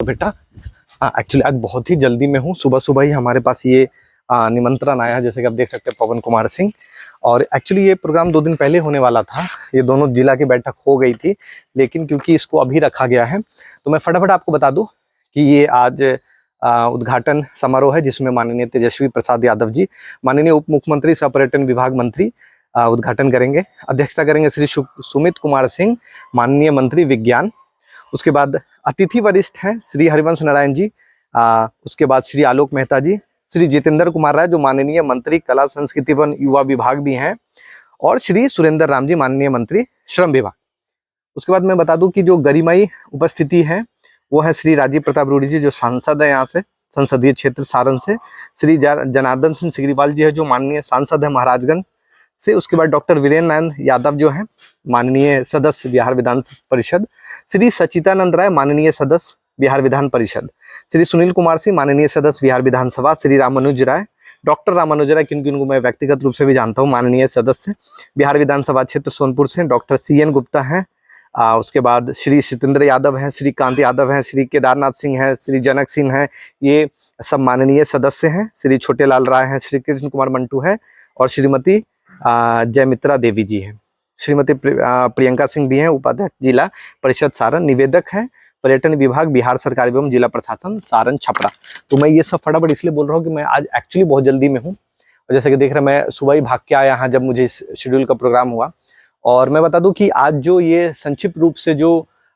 बेटा। एक्चुअली आज बहुत ही जल्दी में हूँ, सुबह सुबह ही हमारे पास ये निमंत्रण आया, जैसे कि आप देख सकते हैं, पवन कुमार सिंह। और एक्चुअली ये प्रोग्राम 2 दिन पहले होने वाला था, ये दोनों जिला की बैठक हो गई थी, लेकिन क्योंकि इसको अभी रखा गया है तो मैं फटाफट आपको बता दूं कि ये आज उद्घाटन समारोह है, जिसमें माननीय तेजस्वी प्रसाद यादव जी, माननीय उप मुख्यमंत्री सह पर्यटन विभाग मंत्री उद्घाटन करेंगे। अध्यक्षता करेंगे श्री सुमित कुमार सिंह, माननीय मंत्री विज्ञान। उसके बाद अतिथि वरिष्ठ हैं श्री हरिवंश नारायण जी, उसके बाद श्री आलोक मेहता जी, श्री जितेंद्र कुमार राय जो माननीय मंत्री कला संस्कृति व युवा विभाग भी हैं, और श्री सुरेंद्र राम जी माननीय मंत्री श्रम विभाग। उसके बाद मैं बता दूं कि जो गरिमाई उपस्थिति है वो है श्री राजीव प्रताप रूडी जी जो सांसद है यहाँ से, संसदीय क्षेत्र सारण से। श्री जनार्दन सिंह सिग्रीवाल जी है जो माननीय सांसद है महाराजगंज से। उसके बाद डॉक्टर वीरेंद्र नारायण यादव जो हैं माननीय सदस्य बिहार विधान परिषद। श्री सचिदानंद राय माननीय सदस्य बिहार विधान परिषद। श्री सुनील कुमार सिंह माननीय सदस्य बिहार विधानसभा। श्री रामानुज राय, डॉक्टर रामानुज राय, क्योंकि उनको मैं व्यक्तिगत रूप से भी जानता हूँ, माननीय सदस्य बिहार विधानसभा क्षेत्र सोनपुर से। डॉक्टर CN गुप्ता हैं। उसके बाद श्री सत्येंद्र यादव हैं, श्री कांत यादव हैं, श्री केदारनाथ सिंह हैं, श्री जनक सिंह हैं, ये सब माननीय सदस्य हैं। श्री छोटेलाल राय हैं, श्री कृष्ण कुमार मंटू है, और श्रीमती जयमित्रा देवी जी हैं। श्रीमती प्रियंका सिंह भी हैं, उपाध्यक्ष जिला परिषद सारण। निवेदक हैं पर्यटन विभाग बिहार सरकार एवं जिला प्रशासन सारण छपरा। तो मैं ये सब फटाफट इसलिए बोल रहा हूँ कि मैं आज एक्चुअली बहुत जल्दी में हूँ, और जैसे कि देख रहे हैं मैं सुबह ही भाग के आया यहाँ जब मुझे इस शेड्यूल का प्रोग्राम हुआ। और मैं बता दूं कि आज जो ये संक्षिप्त रूप से जो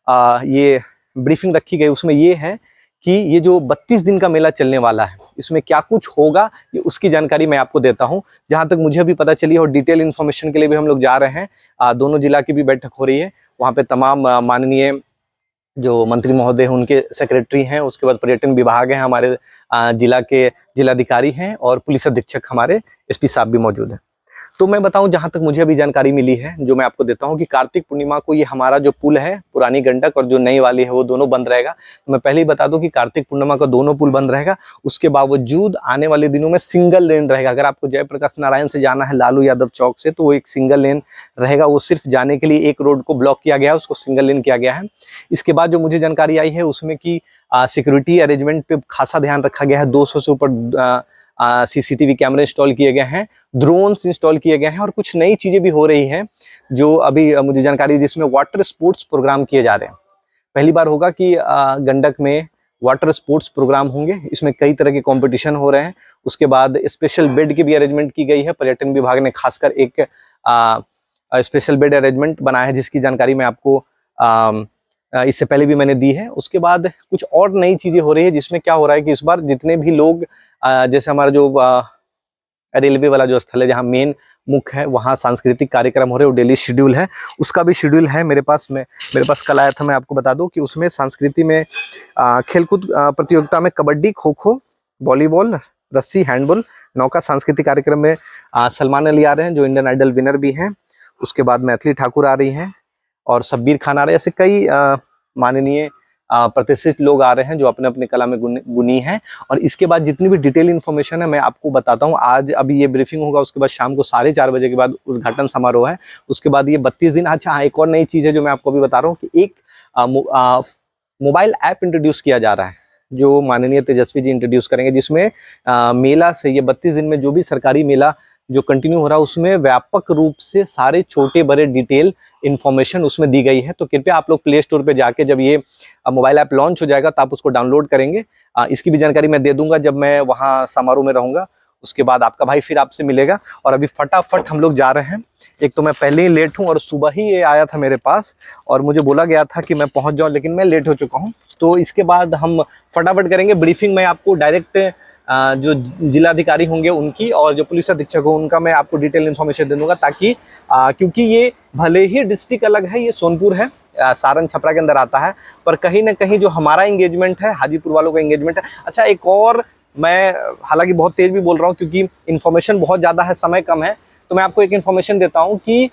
ये ब्रीफिंग रखी गई उसमें ये है कि ये जो 32 दिन का मेला चलने वाला है इसमें क्या कुछ होगा, ये उसकी जानकारी मैं आपको देता हूं जहां तक मुझे अभी पता चली। और डिटेल इन्फॉर्मेशन के लिए भी हम लोग जा रहे हैं, दोनों जिला की भी बैठक हो रही है, वहां पे तमाम माननीय जो मंत्री महोदय हैं उनके सेक्रेटरी हैं, उसके बाद पर्यटन विभाग है, हमारे जिला के जिलाधिकारी हैं, और पुलिस अधीक्षक हमारे SP साहब भी मौजूद हैं। तो मैं बताऊं जहां तक मुझे अभी जानकारी मिली है जो मैं आपको देता हूं कि कार्तिक पूर्णिमा को ये हमारा जो पुल है पुरानी गंडक और जो नई वाली है वो दोनों बंद रहेगा। तो मैं पहले ही बता दूं कि कार्तिक पूर्णिमा का दोनों पुल बंद रहेगा। उसके बावजूद आने वाले दिनों में सिंगल लेन रहेगा। अगर आपको जयप्रकाश नारायण से जाना है लालू यादव चौक से तो वो एक सिंगल लेन रहेगा। वो सिर्फ जाने के लिए एक रोड को ब्लॉक किया गया है, उसको सिंगल लेन किया गया है। इसके बाद जो मुझे जानकारी आई है उसमें कि सिक्योरिटी अरेंजमेंट पे खासा ध्यान रखा गया है। 200 से ऊपर CCTV कैमरे इंस्टॉल किए गए हैं, ड्रोन्स इंस्टॉल किए गए हैं, और कुछ नई चीजें भी हो रही हैं जो अभी मुझे जानकारी, जिसमें वाटर स्पोर्ट्स प्रोग्राम किए जा रहे हैं। पहली बार होगा कि गंडक में वाटर स्पोर्ट्स प्रोग्राम होंगे। इसमें कई तरह के कंपटीशन हो रहे हैं। उसके बाद स्पेशल बेड की भी अरेंजमेंट की गई है। पर्यटन विभाग ने खासकर एक स्पेशल बेड अरेंजमेंट बनाया है जिसकी जानकारी मैं आपको इससे पहले भी मैंने दी है। उसके बाद कुछ और नई चीजें हो रही है जिसमें क्या हो रहा है कि इस बार जितने भी लोग जैसे हमारा जो रेलवे वाला जो स्थल है जहाँ मेन मुख्य है वहाँ सांस्कृतिक कार्यक्रम हो रहे हैं, वो डेली शेड्यूल है। उसका भी शेड्यूल है मेरे पास कल आया था। मैं आपको बता दूं कि उसमें संस्कृति में खेलकूद प्रतियोगिता में कबड्डी, खो खो, वॉलीबॉल, रस्सी, हैंडबॉल, नौका सांस्कृतिक कार्यक्रम में सलमान अली आ रहे हैं जो इंडियन आइडल विनर भी हैं। उसके बाद मैथिली ठाकुर आ रही हैं, और शब्बीर खान आ रहे हैं। ऐसे कई माननीय प्रतिष्ठित लोग आ रहे हैं जो अपने अपने कला में गुनी हैं। और इसके बाद जितनी भी डिटेल इन्फॉर्मेशन है मैं आपको बताता हूँ। आज अभी ये ब्रीफिंग होगा, उसके बाद शाम को 4:30 बजे के बाद उद्घाटन समारोह है। उसके बाद ये 32 दिन। अच्छा हाँ, एक और नई चीज़ है जो मैं आपको अभी बता रहा हूँ कि एक मोबाइल ऐप इंट्रोड्यूस किया जा रहा है जो माननीय तेजस्वी जी इंट्रोड्यूस करेंगे, जिसमें मेला से ये 32 दिन में जो भी सरकारी मेला जो कंटिन्यू हो रहा है उसमें व्यापक रूप से सारे छोटे बड़े डिटेल इन्फॉर्मेशन उसमें दी गई है। तो कृपया आप लोग प्ले स्टोर पे जाके जब ये मोबाइल ऐप लॉन्च हो जाएगा तो आप उसको डाउनलोड करेंगे। इसकी भी जानकारी मैं दे दूंगा जब मैं वहाँ समारोह में रहूँगा। उसके बाद आपका भाई फिर आपसे मिलेगा। और अभी फटाफट हम लोग जा रहे हैं। एक तो मैं पहले ही लेट हूँ और सुबह ही ये आया था मेरे पास और मुझे बोला गया था कि मैं पहुँच जाऊँ, लेकिन मैं लेट हो चुका हूँ। तो इसके बाद हम फटाफट करेंगे ब्रीफिंग। मैं आपको डायरेक्ट जो जिलाधिकारी होंगे उनकी और जो पुलिस अधीक्षक हो उनका मैं आपको डिटेल इन्फॉर्मेशन दे दूंगा, ताकि क्योंकि ये भले ही डिस्ट्रिक्ट अलग है, ये सोनपुर है, सारण छपरा के अंदर आता है, पर कहीं ना कहीं जो हमारा एंगेजमेंट है, हाजीपुर वालों का एंगेजमेंट है। अच्छा, एक और मैं हालांकि बहुत तेज भी बोल रहा हूँ क्योंकि इन्फॉर्मेशन बहुत ज़्यादा है, समय कम है, तो मैं आपको एक इन्फॉर्मेशन देता हूँ कि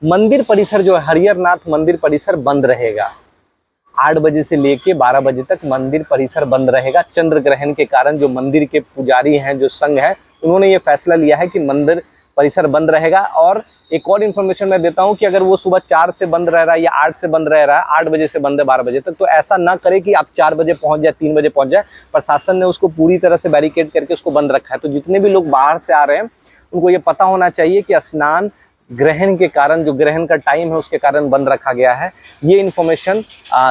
मंदिर परिसर जो है हरिहरनाथ मंदिर परिसर बंद रहेगा। 8 बजे से लेके 12 बजे तक मंदिर परिसर बंद रहेगा। चंद्र ग्रहण के कारण जो मंदिर के पुजारी हैं, जो संघ है, उन्होंने ये फैसला लिया है कि मंदिर परिसर बंद रहेगा। और एक और इन्फॉर्मेशन मैं देता हूं कि अगर वो सुबह 4 से बंद रह रहा है या 8 से बंद रह रहा है, 8 बजे से बंद है 12 बजे तक, तो ऐसा ना करे कि आप 4 बजे पहुंच जाए, 3 बजे पहुंच जाए। प्रशासन ने उसको पूरी तरह से बैरिकेड करके उसको बंद रखा है। तो जितने भी लोग बाहर से आ रहे हैं उनको ये पता होना चाहिए कि स्नान ग्रहण के कारण, जो ग्रहण का टाइम है उसके कारण बंद रखा गया है। ये इन्फॉर्मेशन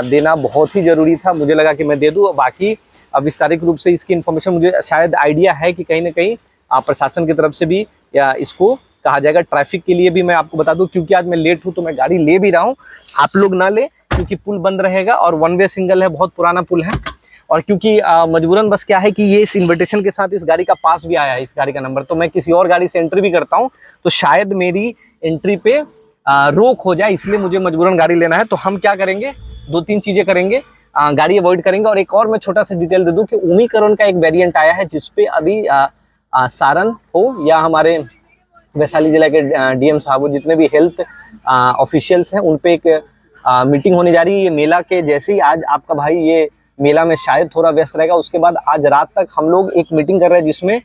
देना बहुत ही ज़रूरी था, मुझे लगा कि मैं दे दूँ। बाकी विस्तारित रूप से इसकी इन्फॉर्मेशन मुझे शायद आइडिया है कि कहीं ना कहीं प्रशासन की तरफ से भी या इसको कहा जाएगा। ट्रैफिक के लिए भी मैं आपको बता दूं, क्योंकि आज मैं लेट हूं तो मैं गाड़ी ले भी रहा हूं, आप लोग ना ले, क्योंकि पुल बंद रहेगा और वन वे सिंगल है, बहुत पुराना पुल है। और क्योंकि मजबूरन बस क्या है कि ये इस इन्विटेशन के साथ इस गाड़ी का पास भी आया है, इस गाड़ी का नंबर, तो मैं किसी और गाड़ी से एंट्री भी करता हूँ तो शायद मेरी एंट्री पे रोक हो जाए, इसलिए मुझे मजबूरन गाड़ी लेना है। तो हम क्या करेंगे, 2-3 चीजें करेंगे, गाड़ी अवॉइड करेंगे। और एक और मैं छोटा सा डिटेल दे दूं कि ओमिक्रॉन का एक वेरिएंट आया है जिसपे अभी सारण हो या हमारे वैशाली जिला के डीएम साहब, जितने भी हेल्थ ऑफिशियल्स हैं, उन पे एक मीटिंग होने जा रही है। ये मेला के जैसे ही आज आपका भाई ये मेला में शायद थोड़ा व्यस्त रहेगा, उसके बाद आज रात तक हम लोग एक मीटिंग कर रहे हैं जिसमें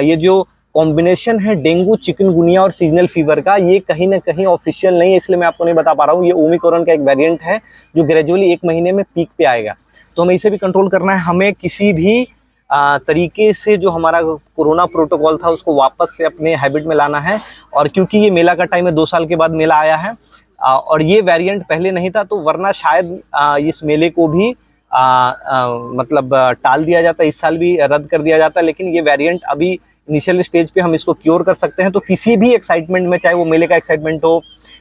ये जो कॉम्बिनेशन है डेंगू, चिकनगुनिया और सीजनल फीवर का, ये कहीं ना कहीं ऑफिशियल नहीं है, इसलिए मैं आपको नहीं बता पा रहा हूँ। ये ओमिक्रॉन का एक वेरिएंट है जो ग्रेजुअली 1 महीने में पीक पे आएगा, तो हमें इसे भी कंट्रोल करना है। हमें किसी भी तरीके से जो हमारा कोरोना प्रोटोकॉल था उसको वापस से अपने हैबिट में लाना है। और क्योंकि ये मेला का टाइम है, 2 साल के बाद मेला आया है और ये वेरिएंट पहले नहीं था, तो वरना शायद इस मेले को भी मतलब टाल दिया जाता, इस साल भी रद्द कर दिया जाता, लेकिन ये वेरिएंट अभी इनिशियल स्टेज पे हम इसको क्योर कर सकते हैं। तो किसी भी एक्साइटमेंट में, चाहे वो मेले का एक्साइटमेंट हो,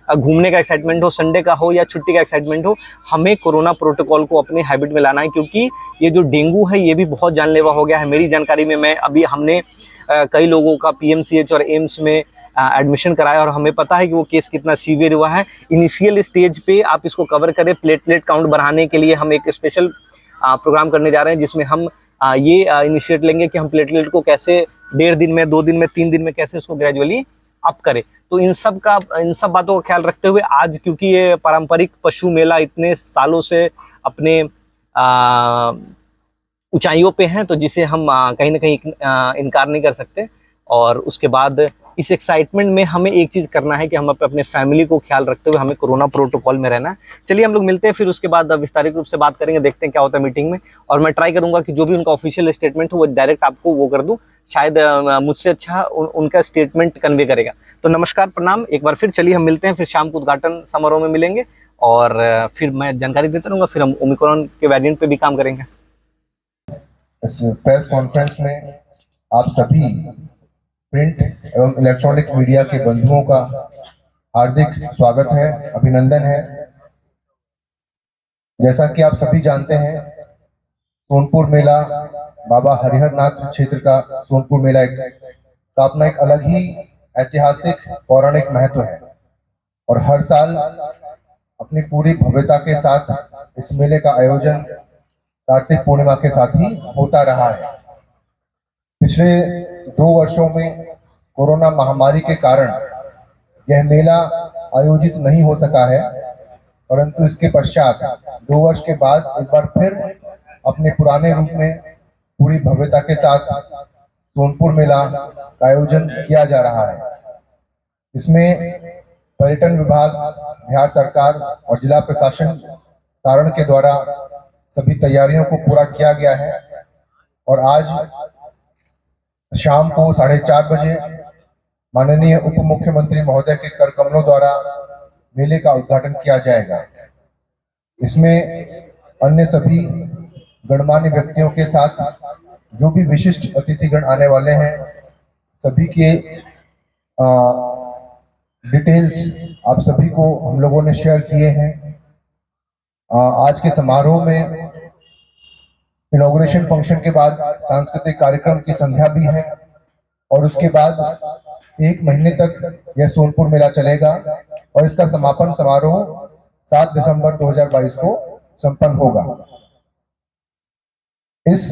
घूमने का एक्साइटमेंट हो, संडे का हो या छुट्टी का एक्साइटमेंट हो, हमें कोरोना प्रोटोकॉल को अपने हैबिट में लाना है। क्योंकि ये जो डेंगू है ये भी बहुत जानलेवा हो गया है। मेरी जानकारी में हमने कई लोगों का पीएमसीएच और एम्स में एडमिशन कराया और हमें पता है कि वो केस कितना सीवियर हुआ है। इनिशियल स्टेज पे आप इसको कवर करें। प्लेटलेट काउंट बढ़ाने के लिए हम एक स्पेशल प्रोग्राम करने जा रहे हैं जिसमें हम ये इनिशिएट लेंगे कि हम प्लेटलेट को कैसे 1.5 दिन में, 2 दिन में, 3 दिन में कैसे उसको ग्रेजुअली अप करें। तो इन सब बातों का ख्याल रखते हुए आज, क्योंकि ये पारंपरिक पशु मेला इतने सालों से अपने ऊंचाइयों पे हैं, तो जिसे हम कहीं ना कहीं इनकार नहीं कर सकते। और उसके बाद इस एक्साइटमेंट में हमें एक चीज़ करना है कि हम अपने फैमिली को ख्याल रखते हुए हमें कोरोना प्रोटोकॉल में रहना है। चलिए हम लोग मिलते हैं, फिर उसके बाद विस्तारित रूप से बात करेंगे, देखते हैं क्या होता है मीटिंग में। और मैं ट्राई करूंगा कि जो भी उनका ऑफिशियल स्टेटमेंट हो वो डायरेक्ट आपको वो कर दूं, शायद मुझसे अच्छा उनका स्टेटमेंट कन्वे करेगा। तो नमस्कार, प्रणाम एक बार फिर। चलिए हम मिलते हैं, फिर शाम को उद्घाटन समारोह में मिलेंगे और फिर मैं जानकारी देता रहूँगा, फिर हम ओमिक्रॉन के वेरिएंट पे भी काम करेंगे। इस प्रेस कॉन्फ्रेंस में आप सभी प्रिंट एवं इलेक्ट्रॉनिक मीडिया के बंधुओं का हार्दिक स्वागत है, अभिनंदन है। जैसा कि आप सभी जानते हैं, सोनपुर मेला, बाबा हरिहरनाथ क्षेत्र का सोनपुर मेला का अपना एक अलग ही ऐतिहासिक पौराणिक महत्व है और हर साल अपनी पूरी भव्यता के साथ इस मेले का आयोजन कार्तिक पूर्णिमा के साथ ही होता रहा है। पिछले 2 वर्षों में कोरोना महामारी के कारण यह मेला आयोजित नहीं हो सका है, परंतु इसके पश्चात 2 वर्ष के बाद एक बार फिर अपने पुराने रूप में पूरी भव्यता के साथ सोनपुर मेला का आयोजन किया जा रहा है। इसमें पर्यटन विभाग, बिहार सरकार और जिला प्रशासन सारण के द्वारा सभी तैयारियों को पूरा किया गया है और आज शाम को 4:30 बजे माननीय उप मुख्यमंत्री महोदय के कर कमलों द्वारा मेले का उद्घाटन किया जाएगा। इसमें अन्य सभी गणमान्य व्यक्तियों के साथ जो भी विशिष्ट अतिथिगण आने वाले हैं, सभी के डिटेल्स आप सभी को हम लोगों ने शेयर किए हैं। आज के समारोह में इनॉग्रेशन फंक्शन के बाद सांस्कृतिक कार्यक्रम की संध्या भी है और उसके बाद 1 महीने तक यह सोनपुर मेला चलेगा और इसका समापन समारोह 7 दिसंबर 2022 को संपन्न होगा। इस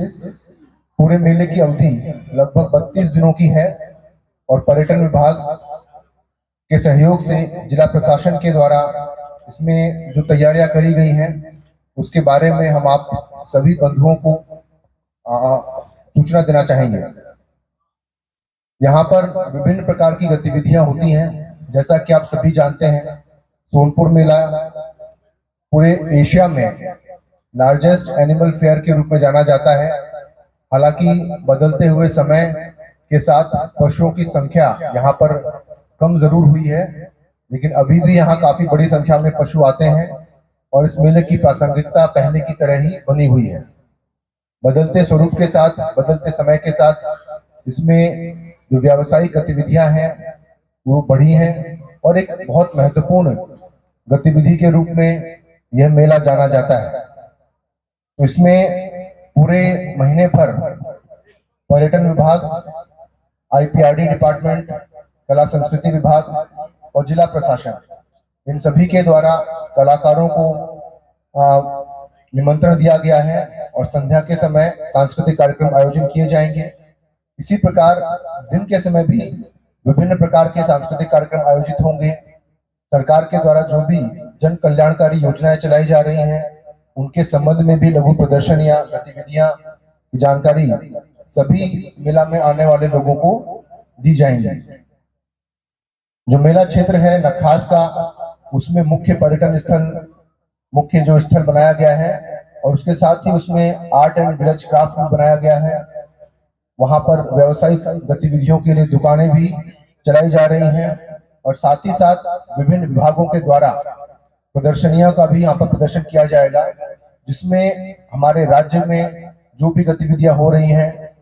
पूरे मेले की अवधि लगभग 32 दिनों की है और पर्यटन विभाग के सहयोग से जिला प्रशासन के द्वारा इसमें जो तैयारियां करी गई हैं उसके बारे में हम आप सभी बंधुओं को सूचना देना चाहेंगे। यहाँ पर विभिन्न प्रकार की गतिविधियां होती हैं। जैसा कि आप सभी जानते हैं, सोनपुर मेला पूरे एशिया में लार्जेस्ट एनिमल फेयर के रूप में जाना जाता है। हालांकि बदलते हुए समय के साथ पशुओं की संख्या यहाँ पर कम जरूर हुई है, लेकिन अभी भी यहाँ काफी बड़ी संख्या में पशु आते हैं और इस मेले की प्रासंगिकता पहले की तरह ही बनी हुई है। बदलते स्वरूप के साथ, बदलते समय के साथ इसमें जो व्यावसायिक गतिविधियां हैं वो बढ़ी हैं और एक बहुत महत्वपूर्ण गतिविधि के रूप में यह मेला जाना जाता है। तो इसमें पूरे महीने भर पर्यटन विभाग, आईपीआरडी डिपार्टमेंट, कला संस्कृति विभाग और जिला प्रशासन, इन सभी के द्वारा कलाकारों को निमंत्रण दिया गया है और संध्या के समय सांस्कृतिक कार्यक्रम आयोजन किए जाएंगे। इसी प्रकार दिन के समय भी विभिन्न प्रकार के सांस्कृतिक कार्यक्रम आयोजित होंगे। सरकार के द्वारा जो भी जन कल्याणकारी योजनाएं चलाई जा रही हैं उनके संबंध में भी लघु प्रदर्शनियां, गतिविधियां की जानकारी सभी मेला में आने वाले लोगों को दी जाएंगी। जो मेला क्षेत्र है नखास का, उसमें मुख्य पर्यटन स्थल, मुख्य जो स्थल बनाया गया है और उसके साथ ही उसमें आर्ट एंड विलेज क्राफ्ट भी बनाया गया है। वहां पर व्यावसायिक गतिविधियों के लिए दुकानें भी चलाई जा रही हैं और साथ ही साथ विभिन्न विभागों के द्वारा प्रदर्शनियों का भी यहाँ पर प्रदर्शन किया जाएगा, जिसमें हमारे राज्य में जो भी गतिविधियां हो रही हैं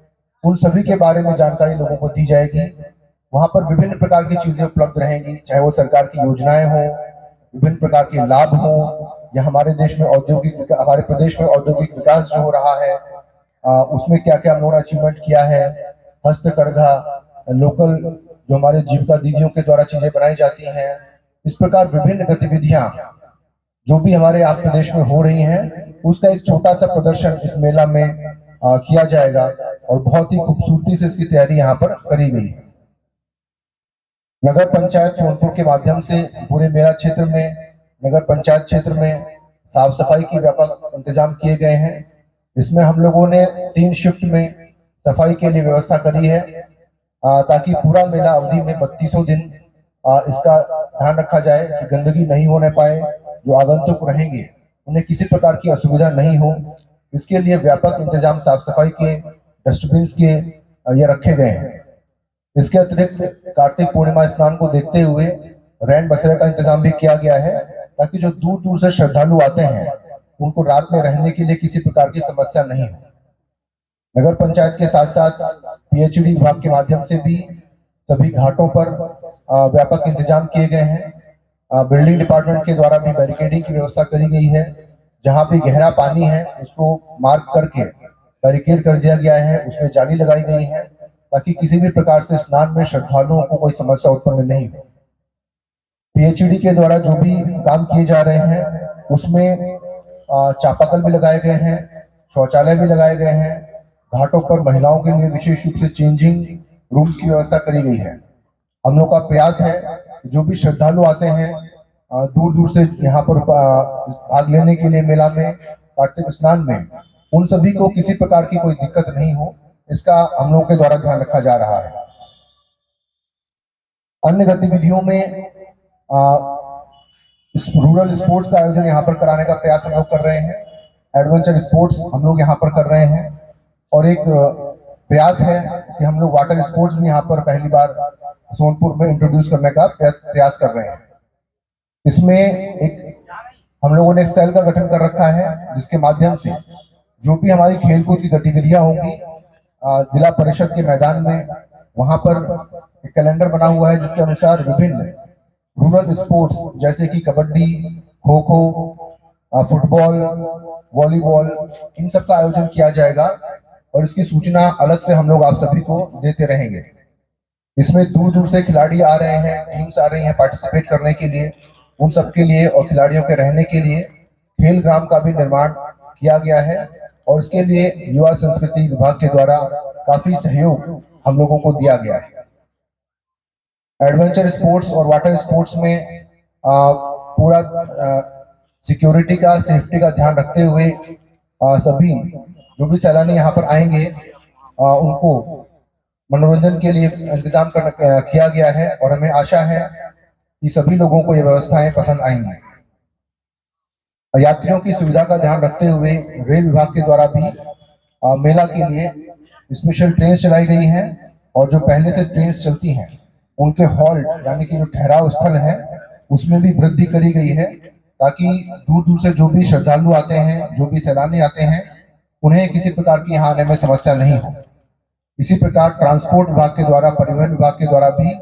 उन सभी के बारे में जानकारी लोगों को दी जाएगी। वहां पर विभिन्न प्रकार की चीजें उपलब्ध रहेंगी, चाहे वो सरकार की योजनाएं हो, विभिन्न प्रकार के लाभ हो, या हमारे देश में हमारे प्रदेश में औद्योगिक विकास जो हो रहा है उसमें क्या क्या हम लोगों ने अचीवमेंट किया है, हस्तकरघा, लोकल जो हमारे जीविका दीदियों के द्वारा चीजें बनाई जाती हैं, इस प्रकार विभिन्न गतिविधियां जो भी हमारे आप प्रदेश में हो रही हैं उसका एक छोटा सा प्रदर्शन इस मेला में किया जाएगा और बहुत ही खूबसूरती से इसकी तैयारी यहाँ पर करी गई है। नगर पंचायत सोनपुर के माध्यम से पूरे मेला क्षेत्र में, नगर पंचायत क्षेत्र में साफ सफाई की व्यापक इंतजाम किए गए हैं। इसमें हम लोगों ने 3 शिफ्ट में सफाई के लिए व्यवस्था करी है ताकि पूरा मेला अवधि में 3200 दिन इसका ध्यान रखा जाए कि गंदगी नहीं होने पाए, जो आगंतुक रहेंगे उन्हें किसी प्रकार की असुविधा नहीं हो। इसके लिए व्यापक इंतजाम साफ सफाई के, डस्टबिन के ये रखे गए हैं। इसके अतिरिक्त कार्तिक पूर्णिमा स्नान को देखते हुए रैन बसेरा का इंतजाम भी किया गया है ताकि जो दूर दूर से श्रद्धालु आते हैं उनको रात में रहने के लिए किसी प्रकार की समस्या नहीं हो। नगर पंचायत के साथ साथ पीएचईडी विभाग के माध्यम से भी सभी घाटों पर व्यापक इंतजाम किए गए हैं। बिल्डिंग डिपार्टमेंट के द्वारा भी बैरिकेडिंग की व्यवस्था करी गई है। जहां भी गहरा पानी है उसको मार्क करके बैरिकेड कर दिया गया है, उसमें जाली लगाई गई है ताकि किसी भी प्रकार से स्नान में श्रद्धालुओं को कोई समस्या उत्पन्न नहीं हो। पीएचईडी के द्वारा जो भी काम किए जा रहे हैं उसमें चापाकल भी लगाए गए हैं, शौचालय भी लगाए गए हैं। घाटों पर महिलाओं के लिए विशेष रूप से चेंजिंग रूम्स की व्यवस्था करी गई है। हम लोग का प्रयास है जो भी श्रद्धालु आते हैं दूर दूर से यहाँ पर भाग लेने के लिए मेला में, कार्तिक स्नान में, उन सभी को किसी प्रकार की कोई दिक्कत नहीं हो, इसका हम लोगों के द्वारा ध्यान रखा जा रहा है। अन्य गतिविधियों में इस रूरल स्पोर्ट्स का आयोजन यहाँ पर कराने का प्रयास हम लोग कर रहे हैं। एडवेंचर स्पोर्ट्स हम लोग यहाँ पर कर रहे हैं और एक प्रयास है कि हम लोग वाटर स्पोर्ट्स भी यहाँ पर पहली बार सोनपुर में इंट्रोड्यूस करने का प्रयास कर रहे हैं। इसमें एक हम लोगों ने एक सेल का गठन कर रखा है जिसके माध्यम से जो भी हमारी खेलकूद की गतिविधियां होंगी जिला परिषद के मैदान में, वहां पर एक कैलेंडर बना हुआ है जिसके अनुसार विभिन्न रूरल स्पोर्ट्स जैसे कि कबड्डी, खो खो, फुटबॉल, वॉलीबॉल, इन सब का आयोजन किया जाएगा और इसकी सूचना अलग से हम लोग आप सभी को देते रहेंगे। इसमें दूर दूर से खिलाड़ी आ रहे हैं, टीम्स आ रही हैं पार्टिसिपेट करने के लिए। उन सब के लिए और खिलाड़ियों के रहने के लिए खेल ग्राम का भी निर्माण किया गया है और इसके लिए युवा संस्कृति विभाग के द्वारा काफी सहयोग हम लोगों को दिया गया है। एडवेंचर स्पोर्ट्स और वाटर स्पोर्ट्स में पूरा सिक्योरिटी का, सेफ्टी का ध्यान रखते हुए सभी जो भी सैलानी यहाँ पर आएंगे उनको मनोरंजन के लिए इंतजाम किया गया है और हमें आशा है कि सभी लोगों को ये व्यवस्थाएं पसंद आएंगी। यात्रियों की सुविधा का ध्यान रखते हुए रेल विभाग के द्वारा भी मेला के लिए स्पेशल ट्रेन चलाई गई हैं और जो पहले से ट्रेन चलती हैं उनके हॉल्ट यानी कि जो ठहराव स्थल है उसमें भी वृद्धि करी गई है, ताकि दूर दूर से जो भी श्रद्धालु आते हैं, जो भी सैलानी आते हैं, उन्हें किसी प्रकार की यहाँ आने में समस्या नहीं हो। इसी प्रकार ट्रांसपोर्ट विभाग के द्वारा, परिवहन विभाग के द्वारा भी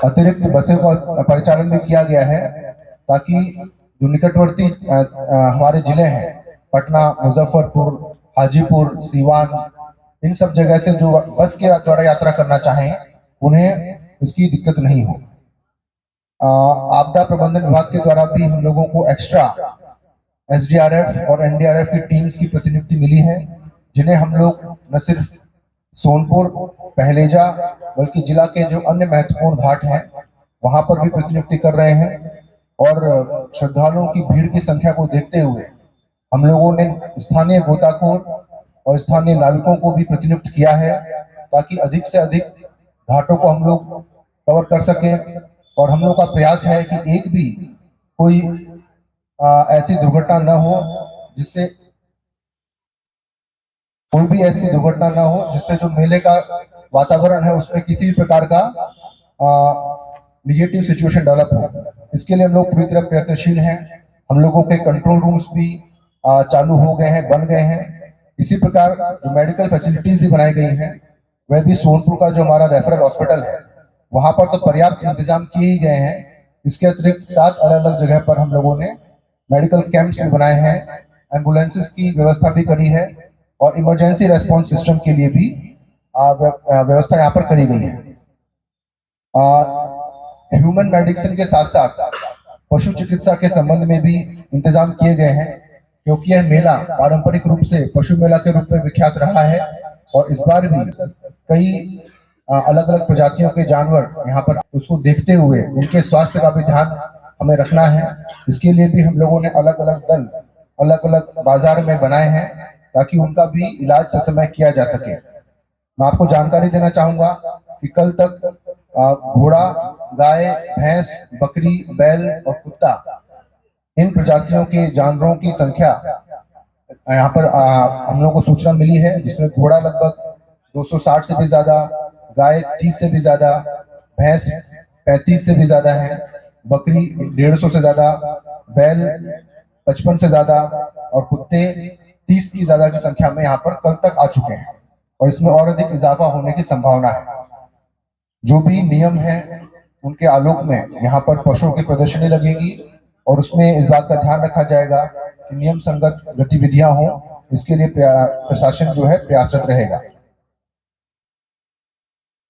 अतिरिक्त बसें का परिचालन भी किया गया है, ताकि जो निकटवर्ती हमारे जिले हैं, पटना, मुजफ्फरपुर, हाजीपुर, सीवान, इन सब जगह से जो बस के द्वारा यात्रा करना चाहें उन्हें उसकी दिक्कत नहीं हो। आपदा प्रबंधन विभाग के द्वारा भी हम लोगों को एक्स्ट्रा एसडीआरएफ और एनडीआरएफ की टीम्स की प्रतिनियुक्ति मिली है, जिन्हें हम लोग न सिर्फ सोनपुर, पहलेजा, बल्कि जिला के जो अन्य महत्वपूर्ण घाट हैं वहां पर भी प्रतिनियुक्ति कर रहे हैं। और श्रद्धालुओं की भीड़ की संख्या को देखते हुए हम लोगों ने स्थानीय गोताखोर और स्थानीय नाविकों को भी प्रतिनियुक्त किया है, ताकि अधिक से अधिक घाटों को हम लोग कवर कर सकें। और हम लोग का प्रयास है कि एक भी कोई ऐसी दुर्घटना न हो जिससे जो मेले का वातावरण है उसमें किसी भी प्रकार का निगेटिव सिचुएशन डेवलप हो। इसके लिए हम लोग पूरी तरह प्रयत्नशील हैं। हम लोगों के कंट्रोल रूम्स भी चालू हो गए हैं, बन गए हैं। इसी प्रकार जो मेडिकल फैसिलिटीज भी बनाई गई हैं, वह भी सोनपुर का जो हमारा रेफरल हॉस्पिटल है वहां पर तो पर्याप्त इंतजाम किए ही गए हैं। इसके अतिरिक्त 7 अलग अलग जगह पर हम लोगों ने मेडिकल कैंप्स भी बनाए हैं, एम्बुलेंसेस की व्यवस्था भी करी है और इमरजेंसी रेस्पॉन्स सिस्टम के लिए भी व्यवस्था यहाँ पर करी गई है। ह्यूमन मेडिसिन के साथ साथ पशु चिकित्सा के संबंध में भी इंतजाम किए गए हैं, क्योंकि यह मेला पारंपरिक रूप से पशु मेला के रूप में विख्यात रहा है और इस बार भी कई अलग अलग प्रजातियों के जानवर यहाँ पर, उसको देखते हुए उनके स्वास्थ्य का भी ध्यान हमें रखना है। इसके लिए भी हम लोगों ने अलग अलग दल अलग अलग बाजार में बनाए हैं, ताकि उनका भी इलाज समय किया जा सके। मैं आपको जानकारी देना चाहूंगा कि कल तक घोड़ा, गाय, भैंस, बकरी, बैल और कुत्ता, इन प्रजातियों के जानवरों की संख्या यहाँ पर हम लोगों को सूचना मिली है, जिसमें घोड़ा लगभग 260 से भी ज्यादा, गाय 30 से भी ज्यादा, भैंस 35 से भी ज्यादा है, बकरी 150 से ज्यादा, बैल 55 से ज्यादा और कुत्ते 30 की ज्यादा की संख्या में यहाँ पर कल तक आ चुके हैं और इसमें और अधिक इजाफा होने की संभावना है। जो भी नियम है उनके आलोक में यहाँ पर पशुओं की प्रदर्शनी लगेगी और उसमें इस बात का ध्यान रखा जाएगा कि नियम संगत गतिविधियां हों। इसके लिए प्रशासन जो है प्रयासरत रहेगा।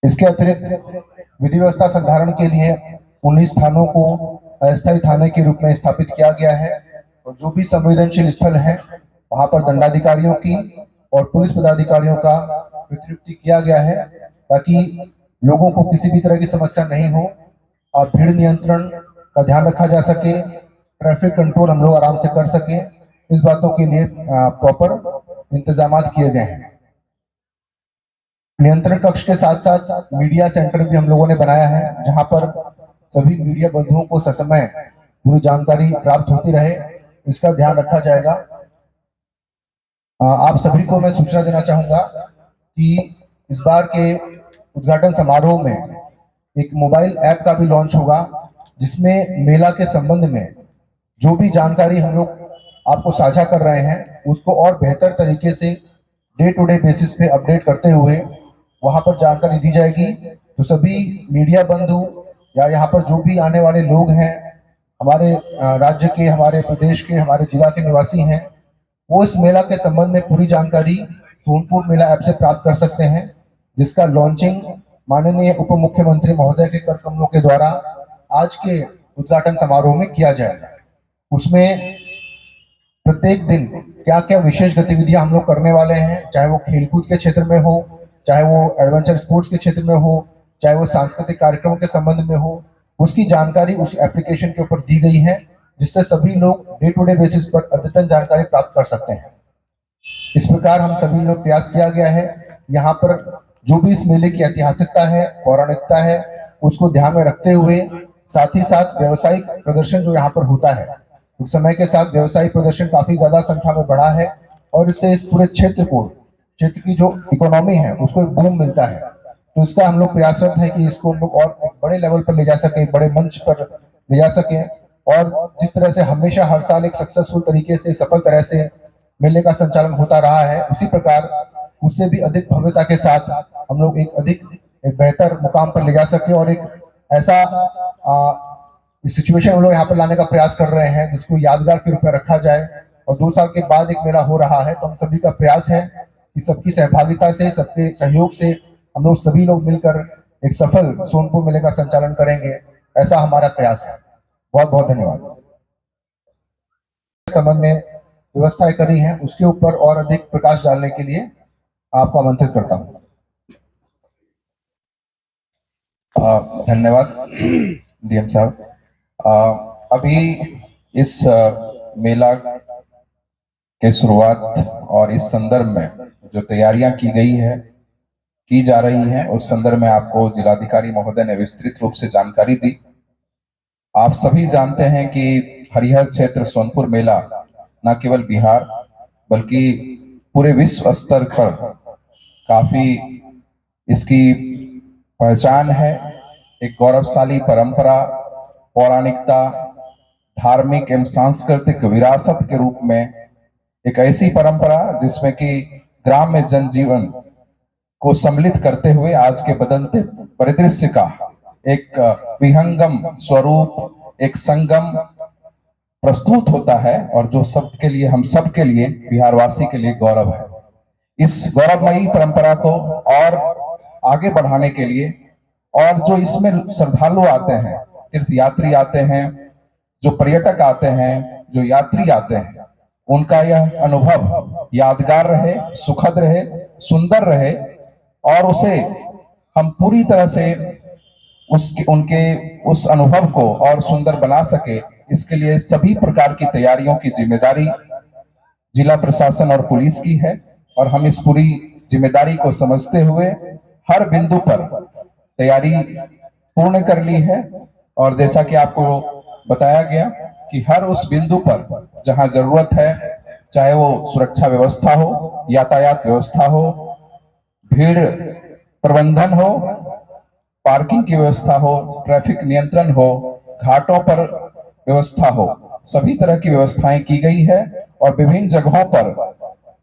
इसके अतिरिक्त विधि व्यवस्था संधारण के लिए 19 थानों को अस्थायी थाने के रूप में स्थापित किया गया है और जो भी संवेदनशील स्थल है वहां पर दंडाधिकारियों की और पुलिस पदाधिकारियों का प्रतिनियुक्ति किया गया है, ताकि लोगों को किसी भी तरह की समस्या नहीं हो और भीड़ नियंत्रण का ध्यान रखा जा सके, ट्रैफिक कंट्रोल हम लोग आराम से कर सके। इस बातों के लिए प्रॉपर इंतजाम किए गए हैं। नियंत्रण कक्ष के साथ साथ मीडिया सेंटर भी हम लोगों ने बनाया है, जहां पर सभी मीडिया बंधुओं को ससमय पूरी जानकारी प्राप्त होती रहे, इसका ध्यान रखा जाएगा। आप सभी को मैं सूचना देना चाहूंगा कि इस बार के उद्घाटन समारोह में एक मोबाइल ऐप का भी लॉन्च होगा, जिसमें मेला के संबंध में जो भी जानकारी हम लोग आपको साझा कर रहे हैं उसको और बेहतर तरीके से डे टू डे बेसिस पे अपडेट करते हुए वहां पर जानकारी दी जाएगी। तो सभी मीडिया बंधु या यहाँ पर जो भी आने वाले लोग हैं, हमारे राज्य के, हमारे प्रदेश के, हमारे जिला के निवासी हैं, वो इस मेला के संबंध में पूरी जानकारी सोनपुर मेला ऐप से प्राप्त कर सकते हैं, जिसका लॉन्चिंग माननीय उप मुख्यमंत्री महोदय के कर कमलों के द्वारा आज के उद्घाटन समारोह में किया जाएगा। उसमें प्रत्येक दिन क्या क्या विशेष गतिविधियां हम लोग करने वाले हैं, चाहे वो खेलकूद के क्षेत्र में हो, चाहे वो एडवेंचर स्पोर्ट्स के क्षेत्र में हो, चाहे वो सांस्कृतिक कार्यक्रमों के संबंध में हो, उसकी जानकारी उस एप्लीकेशन के ऊपर दी गई है, जिससे सभी लोग डे टू डे बेसिस पर अद्यतन जानकारी प्राप्त कर सकते हैं। इस प्रकार हम सभी लोग प्रयास किया गया है यहाँ पर जो भी इस मेले की ऐतिहासिकता है, पौराणिकता है, उसको ध्यान में रखते हुए साथ ही साथ व्यावसायिक प्रदर्शन जो यहाँ पर होता है, उस समय के साथ व्यावसायिक प्रदर्शन काफी ज्यादा संख्या में बढ़ा है और इससे इस पूरे क्षेत्र की जो इकोनॉमी है उसको एक बूम मिलता है। तो इसका हम लोग प्रयासरत है कि इसको हम लोग और एक बड़े लेवल पर ले जा सके, बड़े मंच पर ले जा सके और जिस तरह से हमेशा हर साल एक सक्सेसफुल तरीके से, सफल तरह से मेले का संचालन होता रहा है, उसी प्रकार उससे भी अधिक भव्यता के साथ हम लोग एक बेहतर मुकाम पर ले जा सके और एक ऐसा सिचुएशन हम लोग यहाँ पर लाने का प्रयास कर रहे हैं जिसको यादगार के रूप में रखा जाए। और 2 साल के बाद एक मेला हो रहा है, तो हम सभी का प्रयास है कि सबकी सहभागिता से, सबके सहयोग से हम लोग सभी लोग मिलकर एक सफल सोनपुर मेले का संचालन करेंगे, ऐसा हमारा प्रयास है। बहुत बहुत धन्यवाद। संबंध में व्यवस्थाएं करी हैं उसके ऊपर और अधिक प्रकाश डालने के लिए आपको आमंत्रित करता हूं। धन्यवाद डीएम साहब। अभी इस मेला के शुरुआत और इस संदर्भ में जो तैयारियां की जा रही हैं उस संदर्भ में आपको जिलाधिकारी महोदय ने विस्तृत रूप से जानकारी दी। आप सभी जानते हैं कि हरिहर क्षेत्र सोनपुर मेला न केवल बिहार बल्कि पूरे विश्व स्तर पर काफी इसकी पहचान है। एक गौरवशाली परंपरा, पौराणिकता, धार्मिक एवं सांस्कृतिक विरासत के रूप में एक ऐसी परंपरा जिसमें कि ग्राम्य जनजीवन को सम्मिलित करते हुए आज के बदलते परिदृश्य का एक विहंगम स्वरूप, एक संगम प्रस्तुत होता है और जो सबके लिए, हम सबके लिए, बिहारवासी के लिए गौरव है। इस गौरवमयी परंपरा को और आगे बढ़ाने के लिए और जो इसमें श्रद्धालु आते हैं, तीर्थयात्री आते हैं, जो पर्यटक आते हैं, जो यात्री आते हैं, उनका यह अनुभव यादगार रहे, सुखद रहे, सुंदर रहे और उसे हम पूरी तरह से उनके उस अनुभव को और सुंदर बना सके, इसके लिए सभी प्रकार की तैयारियों की जिम्मेदारी जिला प्रशासन और पुलिस की है और हम इस पूरी जिम्मेदारी को समझते हुए हर बिंदु पर तैयारी पूर्ण कर ली है। और जैसा कि आपको बताया गया कि हर उस बिंदु पर जहां जरूरत है, चाहे वो सुरक्षा व्यवस्था हो, यातायात व्यवस्था हो, भीड़ प्रबंधन हो, पार्किंग की व्यवस्था हो, ट्रैफिक नियंत्रण हो, घाटों पर व्यवस्था हो, सभी तरह की व्यवस्थाएं की गई है और विभिन्न जगहों पर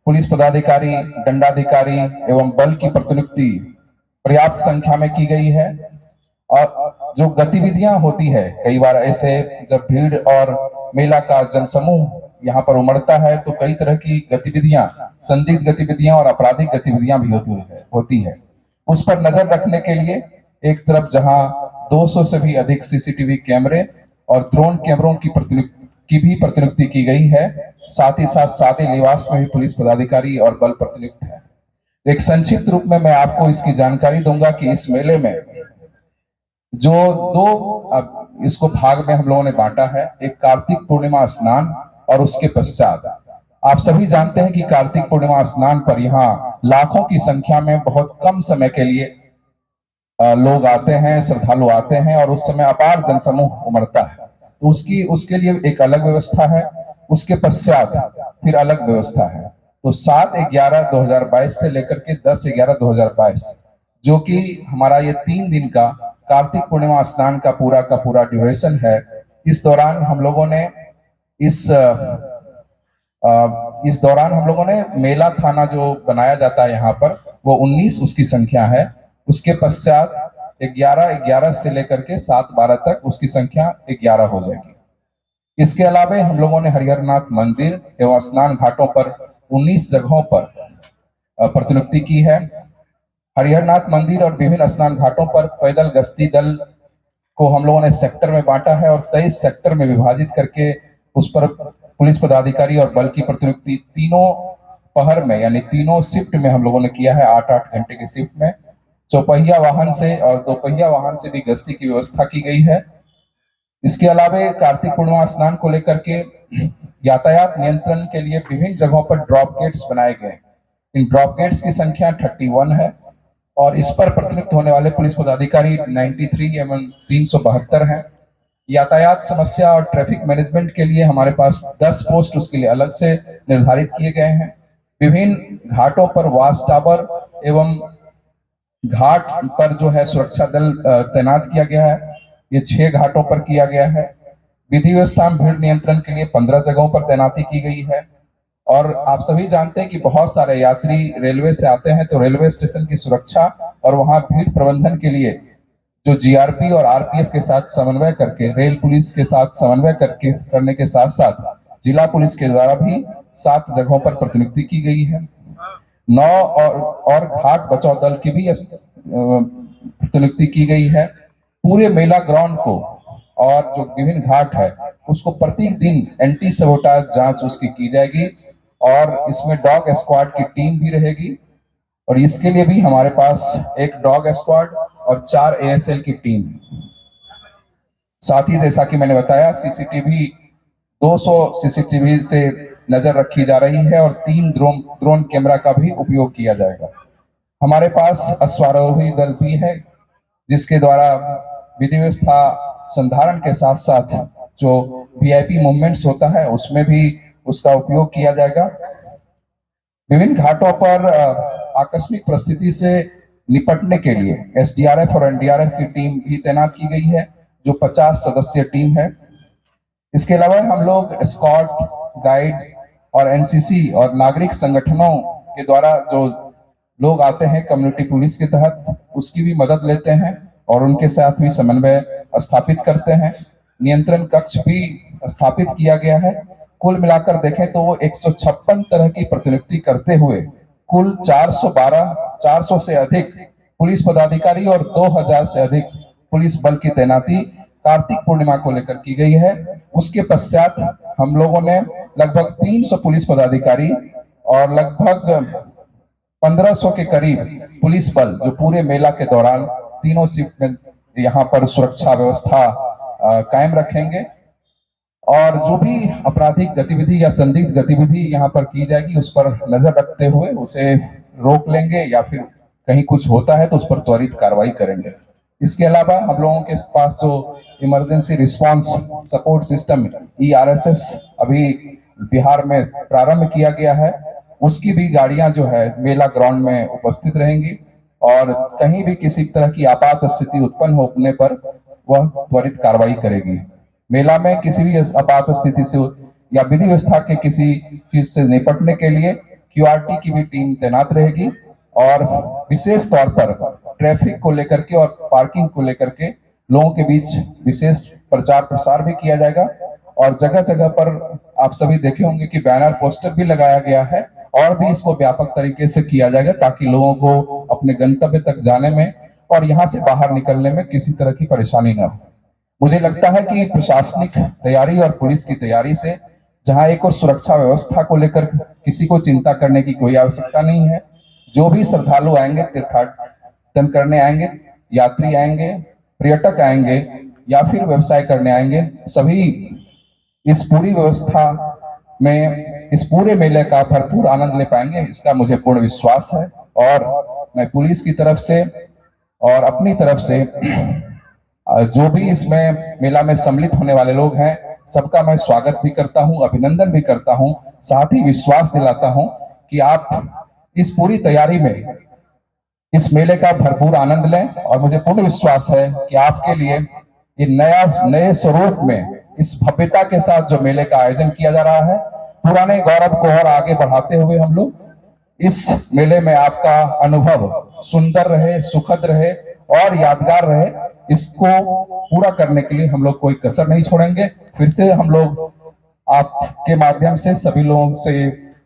पुलिस पदाधिकारी, दंडाधिकारी एवं बल की प्रतिनियुक्ति पर्याप्त संख्या में की गई है। और जो गतिविधियां होती है, कई बार ऐसे जब भीड़ और मेला का जनसमूह यहाँ पर उमड़ता है तो कई तरह की गतिविधियां, संदिग्ध गतिविधियां और आपराधिक गतिविधियां भी होती है। उस पर नजर रखने के लिए एक तरफ जहां 200 से भी अधिक सीसीटीवी कैमरे और ड्रोन कैमरों की भी प्रतिनियुक्ति की गई है, साथ ही साथ सादे लिबास में भी पुलिस पदाधिकारी और बल प्रतिनियुक्त है। एक संक्षिप्त रूप में मैं आपको इसकी जानकारी दूंगा कि इस मेले में जो इसको भाग में हम लोगों ने बांटा है, एक कार्तिक पूर्णिमा स्नान और उसके पश्चात आप सभी जानते हैं कि कार्तिक पूर्णिमा स्नान पर यहाँ लाखों की संख्या में बहुत कम समय के लिए लोग आते हैं, श्रद्धालु आते हैं और उस समय अपार जनसमूह उमड़ता है। तो उसके लिए एक अलग व्यवस्था है, उसके पश्चात फिर अलग व्यवस्था है। तो 7/11/2022 से लेकर के 10/11/2022 जो कि हमारा ये 3 दिन का कार्तिक पूर्णिमा स्नान का पूरा ड्यूरेशन है। इस दौरान हम लोगों ने मेला थाना जो बनाया जाता है यहाँ पर, वो 19 उसकी संख्या है। उसके पश्चात 11/11 से लेकर के 7/12 तक उसकी संख्या 11 हो जाएगी। इसके अलावा हम लोगों ने हरिहरनाथ मंदिर एवं स्नान घाटों पर 19 जगहों पर प्रतिनियुक्ति की है। हरिहरनाथ मंदिर और विभिन्न स्नान घाटों पर पैदल गश्ती दल को हम लोगों ने सेक्टर में बांटा है और 23 सेक्टर में विभाजित करके उस पर पुलिस पदाधिकारी और बल की प्रतिनियुक्ति तीनों पहर में, यानी तीनों शिफ्ट में हम लोगों ने किया है। 8-8 घंटे के शिफ्ट में चौपहिया वाहन से और दोपहिया वाहन से भी गश्ती की व्यवस्था की गई है। इसके अलावा कार्तिक पूर्णिमा स्नान को लेकर के यातायात नियंत्रण के लिए विभिन्न जगहों पर ड्रॉप गेट्स बनाए गए। इन ड्रॉप गेट्स की संख्या 31 है और इस पर प्रतिनियुक्त होने वाले पुलिस पदाधिकारी 93 एवं 372 हैं। यातायात समस्या और ट्रैफिक मैनेजमेंट के लिए हमारे पास 10 पोस्ट उसके लिए अलग से निर्धारित किए गए हैं। विभिन्न घाटों पर वॉच टावर एवं घाट पर जो है सुरक्षा दल तैनात किया गया है। ये 6 घाटों पर किया गया है। विधि व्यवस्था में भीड़ नियंत्रण के लिए 15 जगहों पर तैनाती की गई है। और आप सभी जानते हैं कि बहुत सारे यात्री रेलवे से आते हैं, तो रेलवे स्टेशन की सुरक्षा और वहां भीड़ प्रबंधन के लिए जो जीआरपी और आरपीएफ के साथ समन्वय करके, रेल पुलिस के साथ समन्वय करने के साथ साथ जिला पुलिस के द्वारा भी 7 जगहों पर प्रतिनियुक्ति की गई है। 9 और घाट बचाव दल की भी प्रतिनियुक्ति की गई है। पूरे मेला ग्राउंड को और जो विभिन्न घाट है उसको प्रत्येक दिन एंटी सबोटाज जांच उसकी की जाएगी और इसमें डॉग स्क्वाड की टीम भी रहेगी। और इसके लिए भी हमारे पास एक डॉग स्क्वाड और 4 एएसएल की टीम। साथ ही जैसा कि मैंने बताया, सीसीटीवी 200 सीसीटीवी से नजर रखी जा रही है और 3 ड्रोन कैमरा का भी उपयोग किया जाएगा। हमारे पास अश्वारोही दल भी है जिसके द्वारा विधि व्यवस्था संधारण के साथ साथ जो वीआईपी मूवमेंट्स होता है उसमें भी उसका उपयोग किया जाएगा। विभिन्न घाटों पर आकस्मिक परिस्थिति से निपटने के लिए एसडीआरएफ और एनडीआरएफ की टीम भी तैनात की गई है जो 50 सदस्यीय टीम है। इसके अलावा हम लोग स्कॉट, गाइड्स और एनसीसी और नागरिक संगठनों के द्वारा जो लोग आते हैं कम्युनिटी पुलिस के तहत उसकी भी मदद लेते हैं और उनके साथ भी समन्वय स्थापित करते हैं। नियंत्रण कक्ष भी स्थापित किया गया है। कुल मिलाकर देखें तो वो 156 तरह की प्रतिनियुक्ति करते हुए कुल 400 से अधिक पुलिस पदाधिकारी और 2000 से अधिक पुलिस बल की तैनाती कार्तिक पूर्णिमा को लेकर की गई है। उसके पश्चात हम लोगों ने लगभग 300 पुलिस पदाधिकारी और लगभग 1500 के करीब पुलिस बल जो पूरे मेला के दौरान तीनों शिफ्ट में यहाँ पर सुरक्षा व्यवस्था कायम रखेंगे और जो भी आपराधिक गतिविधि या संदिग्ध गतिविधि यहाँ पर की जाएगी उस पर नजर रखते हुए उसे रोक लेंगे या फिर कहीं कुछ होता है तो उस पर त्वरित कार्रवाई करेंगे। इसके अलावा हम लोगों के पास जो emergency response support system ERSS अभी बिहार में प्रारंभ किया गया है, उसकी भी गाड़ियां जो है मेला ग्राउंड में उपस्थित रहेंगी और कहीं भी किसी तरह की आपात स्थिति उत्पन्न होने पर वह त्वरित कार्रवाई करेगी। मेला में किसी भी आपात स्थिति से या विधि व्यवस्था के किसी चीज से निपटने के लिए QRT की भी टीम तैनात रहेगी और विशेष तौर पर ट्रैफिक को लेकर के और पार्किंग को लेकर के लोगों के बीच विशेष प्रचार प्रसार भी किया जाएगा और जगह जगह पर आप सभी देखे होंगे कि बैनर पोस्टर भी लगाया गया है और भी इसको व्यापक तरीके से किया जाएगा ताकि लोगों को अपने गंतव्य तक जाने में और यहाँ से बाहर निकलने में किसी तरह की परेशानी न हो। मुझे लगता है कि प्रशासनिक तैयारी और पुलिस की तैयारी से जहां एक और सुरक्षा व्यवस्था को लेकर किसी को चिंता करने की कोई आवश्यकता नहीं है। जो भी श्रद्धालु आएंगे, तीर्थाटन करने आएंगे, यात्री आएंगे, पर्यटक आएंगे या फिर व्यवसाय करने आएंगे, सभी इस पूरी व्यवस्था में इस पूरे मेले का भरपूर आनंद ले पाएंगे, इसका मुझे पूर्ण विश्वास है। और मैं पुलिस की तरफ से और अपनी तरफ से जो भी इसमें मेला में सम्मिलित होने वाले लोग हैं सबका मैं स्वागत भी करता हूं, अभिनंदन भी करता हूं, साथ ही विश्वास दिलाता हूं कि आप इस पूरी तैयारी में इस मेले का भरपूर आनंद लें और मुझे पूर्ण विश्वास है कि आपके लिए ये नए स्वरूप में इस भव्यता के साथ जो मेले का आयोजन किया जा रहा है, पुराने गौरव को और आगे बढ़ाते हुए हम लोग इस मेले में आपका अनुभव सुंदर रहे, सुखद रहे और यादगार रहे, इसको पूरा करने के लिए हम लोग कोई कसर नहीं छोड़ेंगे। फिर से हम लोग आपके माध्यम से सभी लोगों से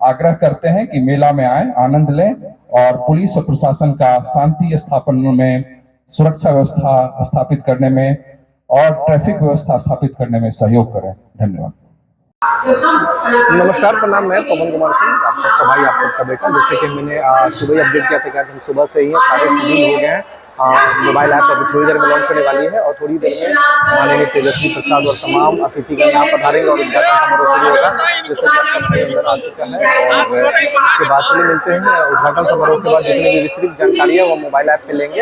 आग्रह करते हैं कि मेला में आए, आनंद लें और पुलिस और प्रशासन का शांति स्थापन में, सुरक्षा व्यवस्था स्थापित करने में और ट्रैफिक व्यवस्था स्थापित करने में सहयोग करें। धन्यवाद। नमस्कार, प्रणाम। मैं पवन कुमार सिंह, आप सबका भाई, आप सबका बेटा। जैसे कि मैंने सुबह अपडेट किया था कि आज हम सुबह से ही सारे शेड्यूल हो गए हैं मोबाइल ऐप अभी थोड़ी देर में लॉन्च होने वाली है और थोड़ी देर में माननीय तेजस्वी प्रसाद और तमाम अतिथिगण यहाँ पधारेंगे और उद्घाटन समारोह शुरू होगा। जैसे कि आपका भाई अंदर आ चुका है और उसके बाद चलिए मिलते हैं उद्घाटन समारोह के बाद जितनी भी विस्तृत जानकारी है वो मोबाइल ऐप पे लेंगे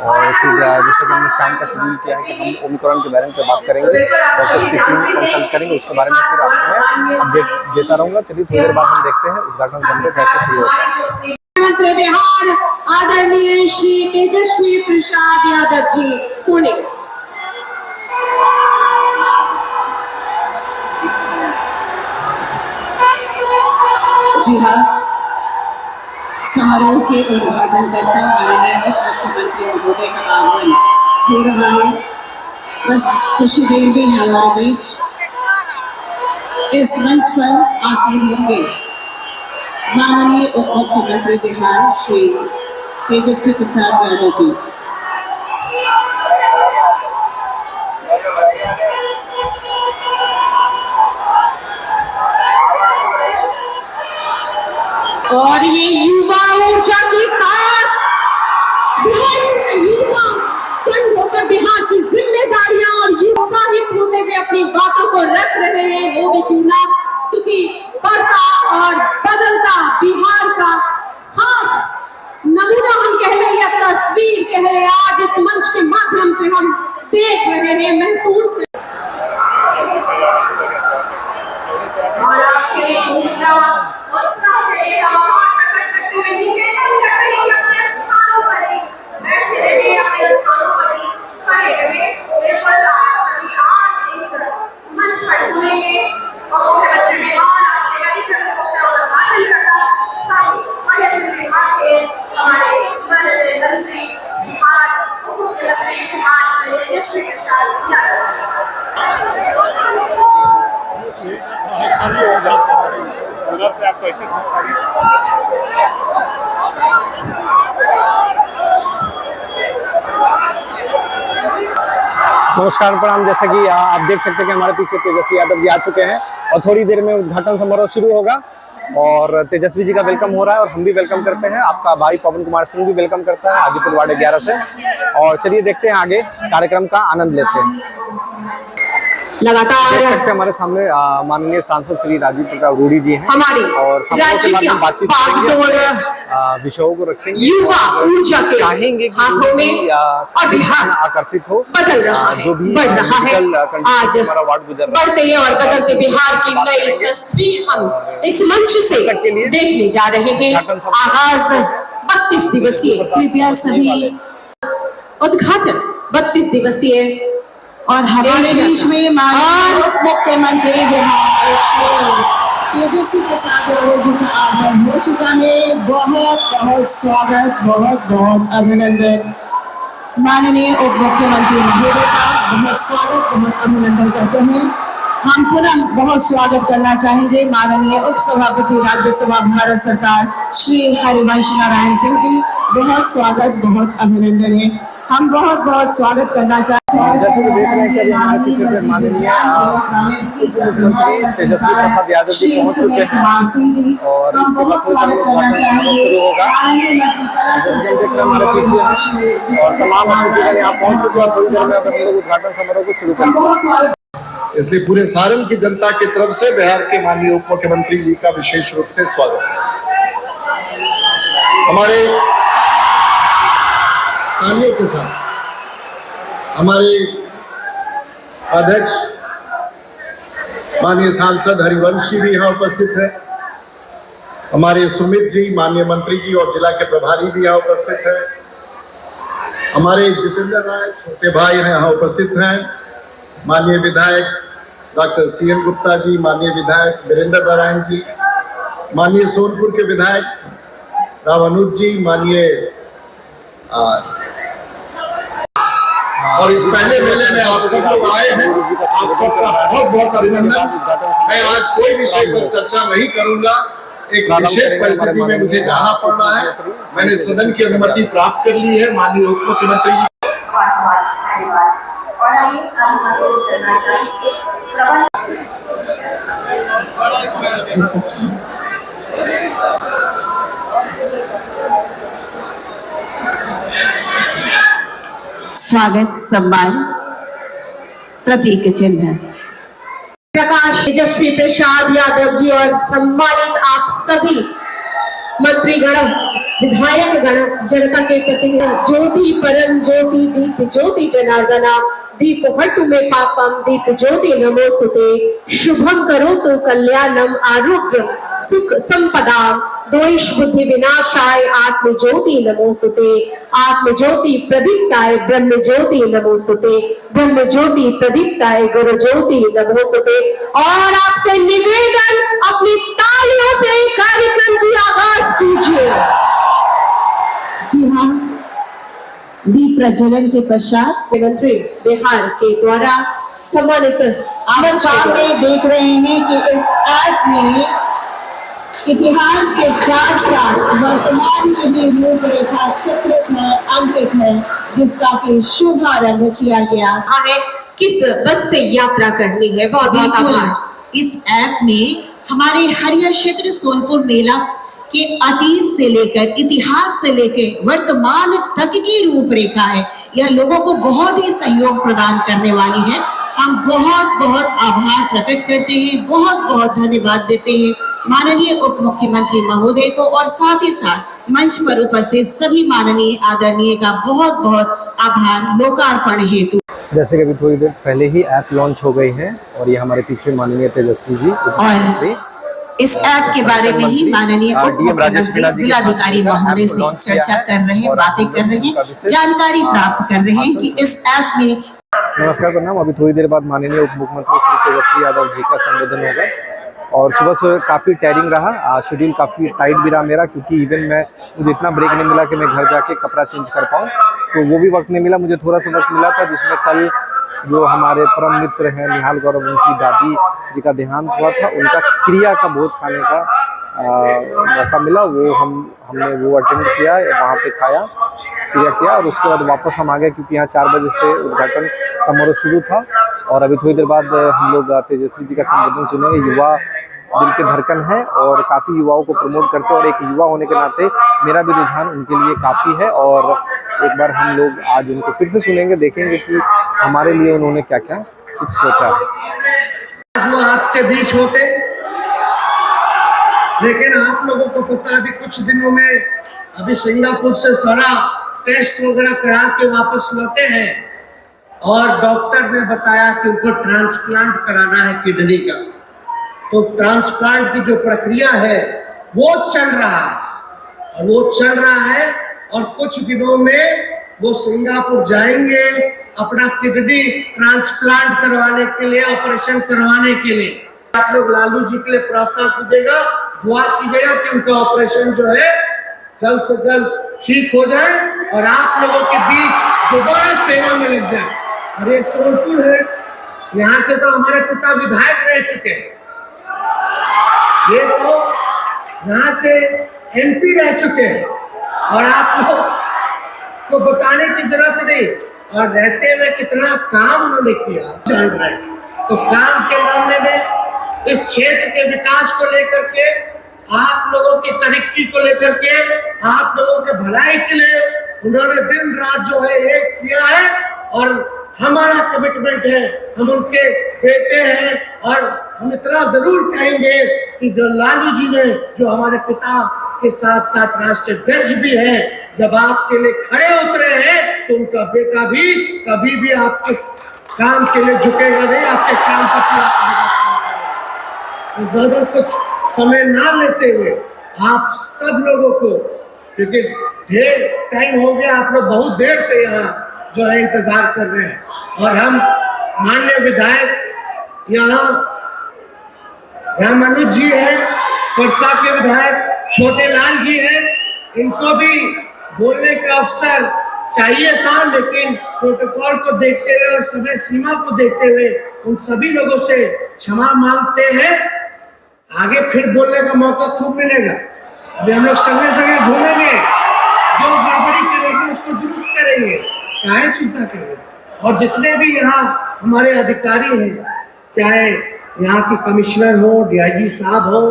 और फिर जैसे कि हमने शाम का शेड्यूल किया है कि हम ओमिक्रॉन के बारे में बात करेंगे, डॉक्टर्स की टीम कंसल्ट करेंगे, उसके बारे में फिर आपको मैं अपडेट देता रहूँगा। चलिए थोड़ी देर बाद हम देखते हैं उद्घाटन समारोह कैसे शुरू होता है। मुख्यमंत्री बिहार आदरणीय श्री तेजस्वी प्रसाद यादव जी सोने। जी हाँ, समारोह के उद्घाटन करता माननीय उप मुख्यमंत्री महोदय का आगमन हो रहा है। बस कुछ देर में हमारे बीच इस मंच पर आसीन होंगे माननीय उप मुख्यमंत्री बिहार श्री तेजस्वी प्रसाद यादव जी। और ये युवा ऊर्जा की खास युवा कंधों पर बिहार की जिम्मेदारियां और उत्साहित होते हुए अपनी बातों को रख रहे हैं, वो भी क्यों ना, क्योंकि बढ़ता और बदलता बिहार का खास नमूना हम कह रहे या तस्वीर कह रहे आज इस मंच के माध्यम से हम देख रहे हैं, महसूस कर और आपके ऊर्जा उत्साह के आभार प्रकट करते हुए निवेदन कर रही है अपने स्थानों पर ही बैठे रहिए, अपने स्थानों पर ही खड़े रहिए। बिल्कुल आज इस मंच पर सुनेंगे और मुख्यमंत्री बिहार आपके अधिकृत होकर उद्घाटन करना साथ मुख्यमंत्री बिहार के हमारे माननीय मंत्री बिहार उप मुख्यमंत्री बिहार तेजस्वी प्रसाद यादव। उधर से आपको ऐसे नमस्कार प्रणाम। जैसा कि आप देख सकते हैं कि हमारे पीछे तेजस्वी यादव जी आ चुके हैं और थोड़ी देर में उद्घाटन समारोह शुरू होगा और तेजस्वी जी का वेलकम हो रहा है और हम भी वेलकम करते हैं। आपका भाई पवन कुमार सिंह भी वेलकम करता है हाजीपुर वार्ड 11 से। और चलिए देखते हैं आगे कार्यक्रम का आनंद लेते हैं। लगातार देख सकते हैं हमारे सामने माननीय सांसद श्री राजीव प्रताप रूडी जी हैं हमारी और समारोह के बाद हम बातचीत करेंगे, विषयों को रखेंगे, युवा ऊर्जा के चाहेंगे हाथों में और बिहार आकर्षित हो बदल रहा है, जो भी बढ़ रहा है। आज हमारा वार्ड गुजर रहा है, बढ़ते और बदलते बिहार की नई तस्वीर हम इस मंच से देखने जा रहे हैं। आगाज 32 दिवसीय, कृपया सभी उद्घाटन 32 दिवसीय और हमारे बीच में माननीय मुख्यमंत्री बिहार श्री तेजस्वी प्रसाद यादव जी का आगमन हो चुका है। बहुत बहुत स्वागत, बहुत बहुत अभिनंदन। माननीय उप मुख्यमंत्री महोदय का बहुत स्वागत, बहुत अभिनंदन करते हैं। हम पुनः बहुत स्वागत करना चाहेंगे माननीय उप सभापति राज्यसभा भारत सरकार श्री हरिवंश नारायण सिंह जी। बहुत स्वागत, बहुत अभिनंदन है। हम बहुत बहुत स्वागत करना चाहते हैं। जैसे कि देख रहे हैं कि हमारे पीछे माननीय मुख्यमंत्री तेजस्वी प्रसाद यादव जी पहुंच चुके हैं और इसके बाद शुरू होगा। देख रहे हैं हमारे पीछे और तमाम अतिथिगण यहाँ पहुंच चुके हैं और थोड़ी देर में हम लोग उद्घाटन समारोह को शुरू करेंगे। इसलिए पूरे सारण की जनता की तरफ से बिहार के माननीय उप मुख्यमंत्री जी का विशेष रूप से स्वागत। हमारे तालियों के साथ हमारे अध्यक्ष माननीय सांसद हरिवंश जी भी यहाँ उपस्थित है, हमारे सुमित जी माननीय मंत्री जी और जिला के प्रभारी भी यहाँ उपस्थित है, हमारे जितेंद्र राय छोटे भाई यहाँ उपस्थित हैं, माननीय विधायक डॉक्टर CN गुप्ता जी, माननीय विधायक वीरेंद्र नारायण जी, माननीय सोनपुर के विधायक राव अनुज जी, माननीय और इस पहले मेले में आप सब लोग आए हैं, आप सबका बहुत बहुत अभिनंदन। मैं आज कोई विषय पर चर्चा नहीं करूंगा, एक विशेष परिस्थिति में मुझे जाना पड़ रहा है। मैंने सदन की अनुमति प्राप्त कर ली है माननीय उप मुख्यमंत्री जी। स्वागत सम्मान प्रतीक चिन्ह। प्रकाश तेजस्वी प्रसाद यादव जी और सम्मानित आप सभी मंत्रीगण, विधायक गण, जनता के प्रतिनिधि। ज्योति परम ज्योति दीप ज्योति जनार्दना दीप हटु में पापम दीप ज्योति नमोस्तुते। शुभम करोतु कल्याणम आरोग्य सुख संपदा दोष बुद्धि विनाशाय आत्म ज्योति नमोस्तुते। आत्म ज्योति प्रदीप्ताय ब्रह्म ज्योति नमोस्तुते। ब्रह्म ज्योति प्रदीप्ताय गुरु ज्योति नमोस्तुते। और आपसे निवेदन, अपनी तालियों से कार्यक्रम की आगाज कीजिए। जी हाँ, दीप प्रज्वलन के पश्चात मुख्यमंत्री बिहार के द्वारा सम्मानित। आप सामने देख रहे हैं कि इस ऐप में इतिहास के साथ साथ वर्तमान की भी रूपरेखा चित्रित है, अंकित है, जिसका कि शुभारंभ किया गया है। किस बस से यात्रा करनी है, बहुत आभार। इस ऐप में हमारे हरियर क्षेत्र सोनपुर मेला के अतीत से लेकर इतिहास से लेकर वर्तमान तक की रूपरेखा है। यह लोगों को बहुत ही सहयोग प्रदान करने वाली है। हम बहुत बहुत आभार प्रकट करते हैं, बहुत बहुत धन्यवाद देते हैं माननीय उप मुख्यमंत्री महोदय को और साथ ही साथ मंच पर उपस्थित सभी माननीय आदरणीय का बहुत बहुत आभार लोकार्पण हेतु। जैसे कि अभी थोड़ी देर पहले ही ऐप लॉन्च हो गई है और ये हमारे पीछे माननीय तेजस्वी जी और इस ऐप के बारे में ही माननीय उप मुख्यमंत्री जिलाधिकारी महोदय से चर्चा कर रहे हैं, बातें कर रहे हैं, जानकारी प्राप्त कर रहे हैं कि इस ऐप में। नमस्कार प्रणाम। अभी थोड़ी देर बाद माननीय उप मुख्यमंत्री श्री तेजस्वी यादव जी का संबोधन होगा और सुबह सुबह काफ़ी टायरिंग रहा, शेड्यूल काफ़ी टाइट भी रहा मेरा, क्योंकि इवन मुझे इतना ब्रेक नहीं मिला कि मैं घर जाके कपड़ा चेंज कर पाऊँ, तो वो भी वक्त नहीं मिला। मुझे थोड़ा सा वक्त मिला था जिसमें कल जो हमारे परम मित्र हैं निहाल गौरव, उनकी दादी जी का देहांत हुआ था, उनका क्रिया का भोज खाने का मौका मिला। वो हमने वो अटेंड किया, वहाँ पे खाया, क्रिया किया और उसके बाद वापस हम आ गए, क्योंकि यहाँ 4 बजे से उद्घाटन समारोह शुरू था। और अभी थोड़ी देर बाद हम लोग तेजस्वी जी का संबोधन सुनेंगे। युवा दिल के धड़कन है और काफ़ी युवाओं को प्रमोट करते हैं और एक युवा होने के नाते मेरा भी रुझान उनके लिए काफ़ी है। और एक बार हम लोग आज उनको फिर से सुनेंगे, देखेंगे कि हमारे लिए उन्होंने क्या क्या कुछ सोचा है। वो आपके बीच होते, लेकिन आप लोगों को पता है अभी कुछ दिनों में अभी सिंगापुर से सारा टेस्ट वगैरह करा के वापस लौटे हैं और डॉक्टर ने बताया कि उनको ट्रांसप्लांट कराना है किडनी का। तो ट्रांसप्लांट की जो प्रक्रिया है वो चल रहा है और कुछ दिनों में वो सिंगापुर जाएंगे अपना किडनी ट्रांसप्लांट करवाने के लिए, ऑपरेशन करवाने के लिए। आप लोग लालू जी के लिए प्रार्थना कीजिएगा, दुआ कीजिएगा कि उनका ऑपरेशन जो है जल्द से जल्द ठीक हो जाए और आप लोगों के बीच दोबारा सेवा में लग जाए। और ये सोनपुर है, यहाँ से तो हमारे पिता विधायक रह चुके हैं, ये तो यहाँ से एमपी रह चुके हैं और आप लोग को बताने की जरूरत नहीं। और रहते हुए कितना काम उन्होंने किया जान रहे। तो काम के मामले में इस क्षेत्र के विकास को लेकर के, आप लोगों की तरक्की को लेकर के, आप लोगों के भलाई के लिए उन्होंने दिन रात जो है एक किया है और हमारा कमिटमेंट है, हम उनके बेटे हैं। और हम इतना जरूर कहेंगे कि जो लालू जी ने, जो हमारे पिता के साथ साथ राष्ट्रीय अध्यक्ष भी है, जब आपके लिए खड़े उतरे हैं तो उनका बेटा भी कभी भी आपके काम के लिए झुकेगा नहीं, आपके काम को पूरा करेगा। तो ज्यादा कुछ समय ना लेते हुए आप सब लोगों को, क्योंकि ढेर टाइम हो गया, आप लोग बहुत देर से यहाँ जो है इंतजार कर रहे हैं और हम माननीय विधायक यहाँ राम अनुज जी हैं, परसा के विधायक छोटे लाल जी हैं, इनको भी बोलने का अवसर चाहिए था, लेकिन प्रोटोकॉल को देखते हुए और समय सीमा को देखते हुए उन सभी लोगों से क्षमा मांगते हैं। आगे फिर बोलने का मौका खूब मिलेगा। अभी हम लोग संगे संगे घूमेंगे, जो गड़बड़ी करेंगे उसको दुरुस्त करेंगे, काहे चिंता करेंगे। और जितने भी यहाँ हमारे अधिकारी हैं, चाहे यहाँ के कमिश्नर हो, डीआईजी साहब हो,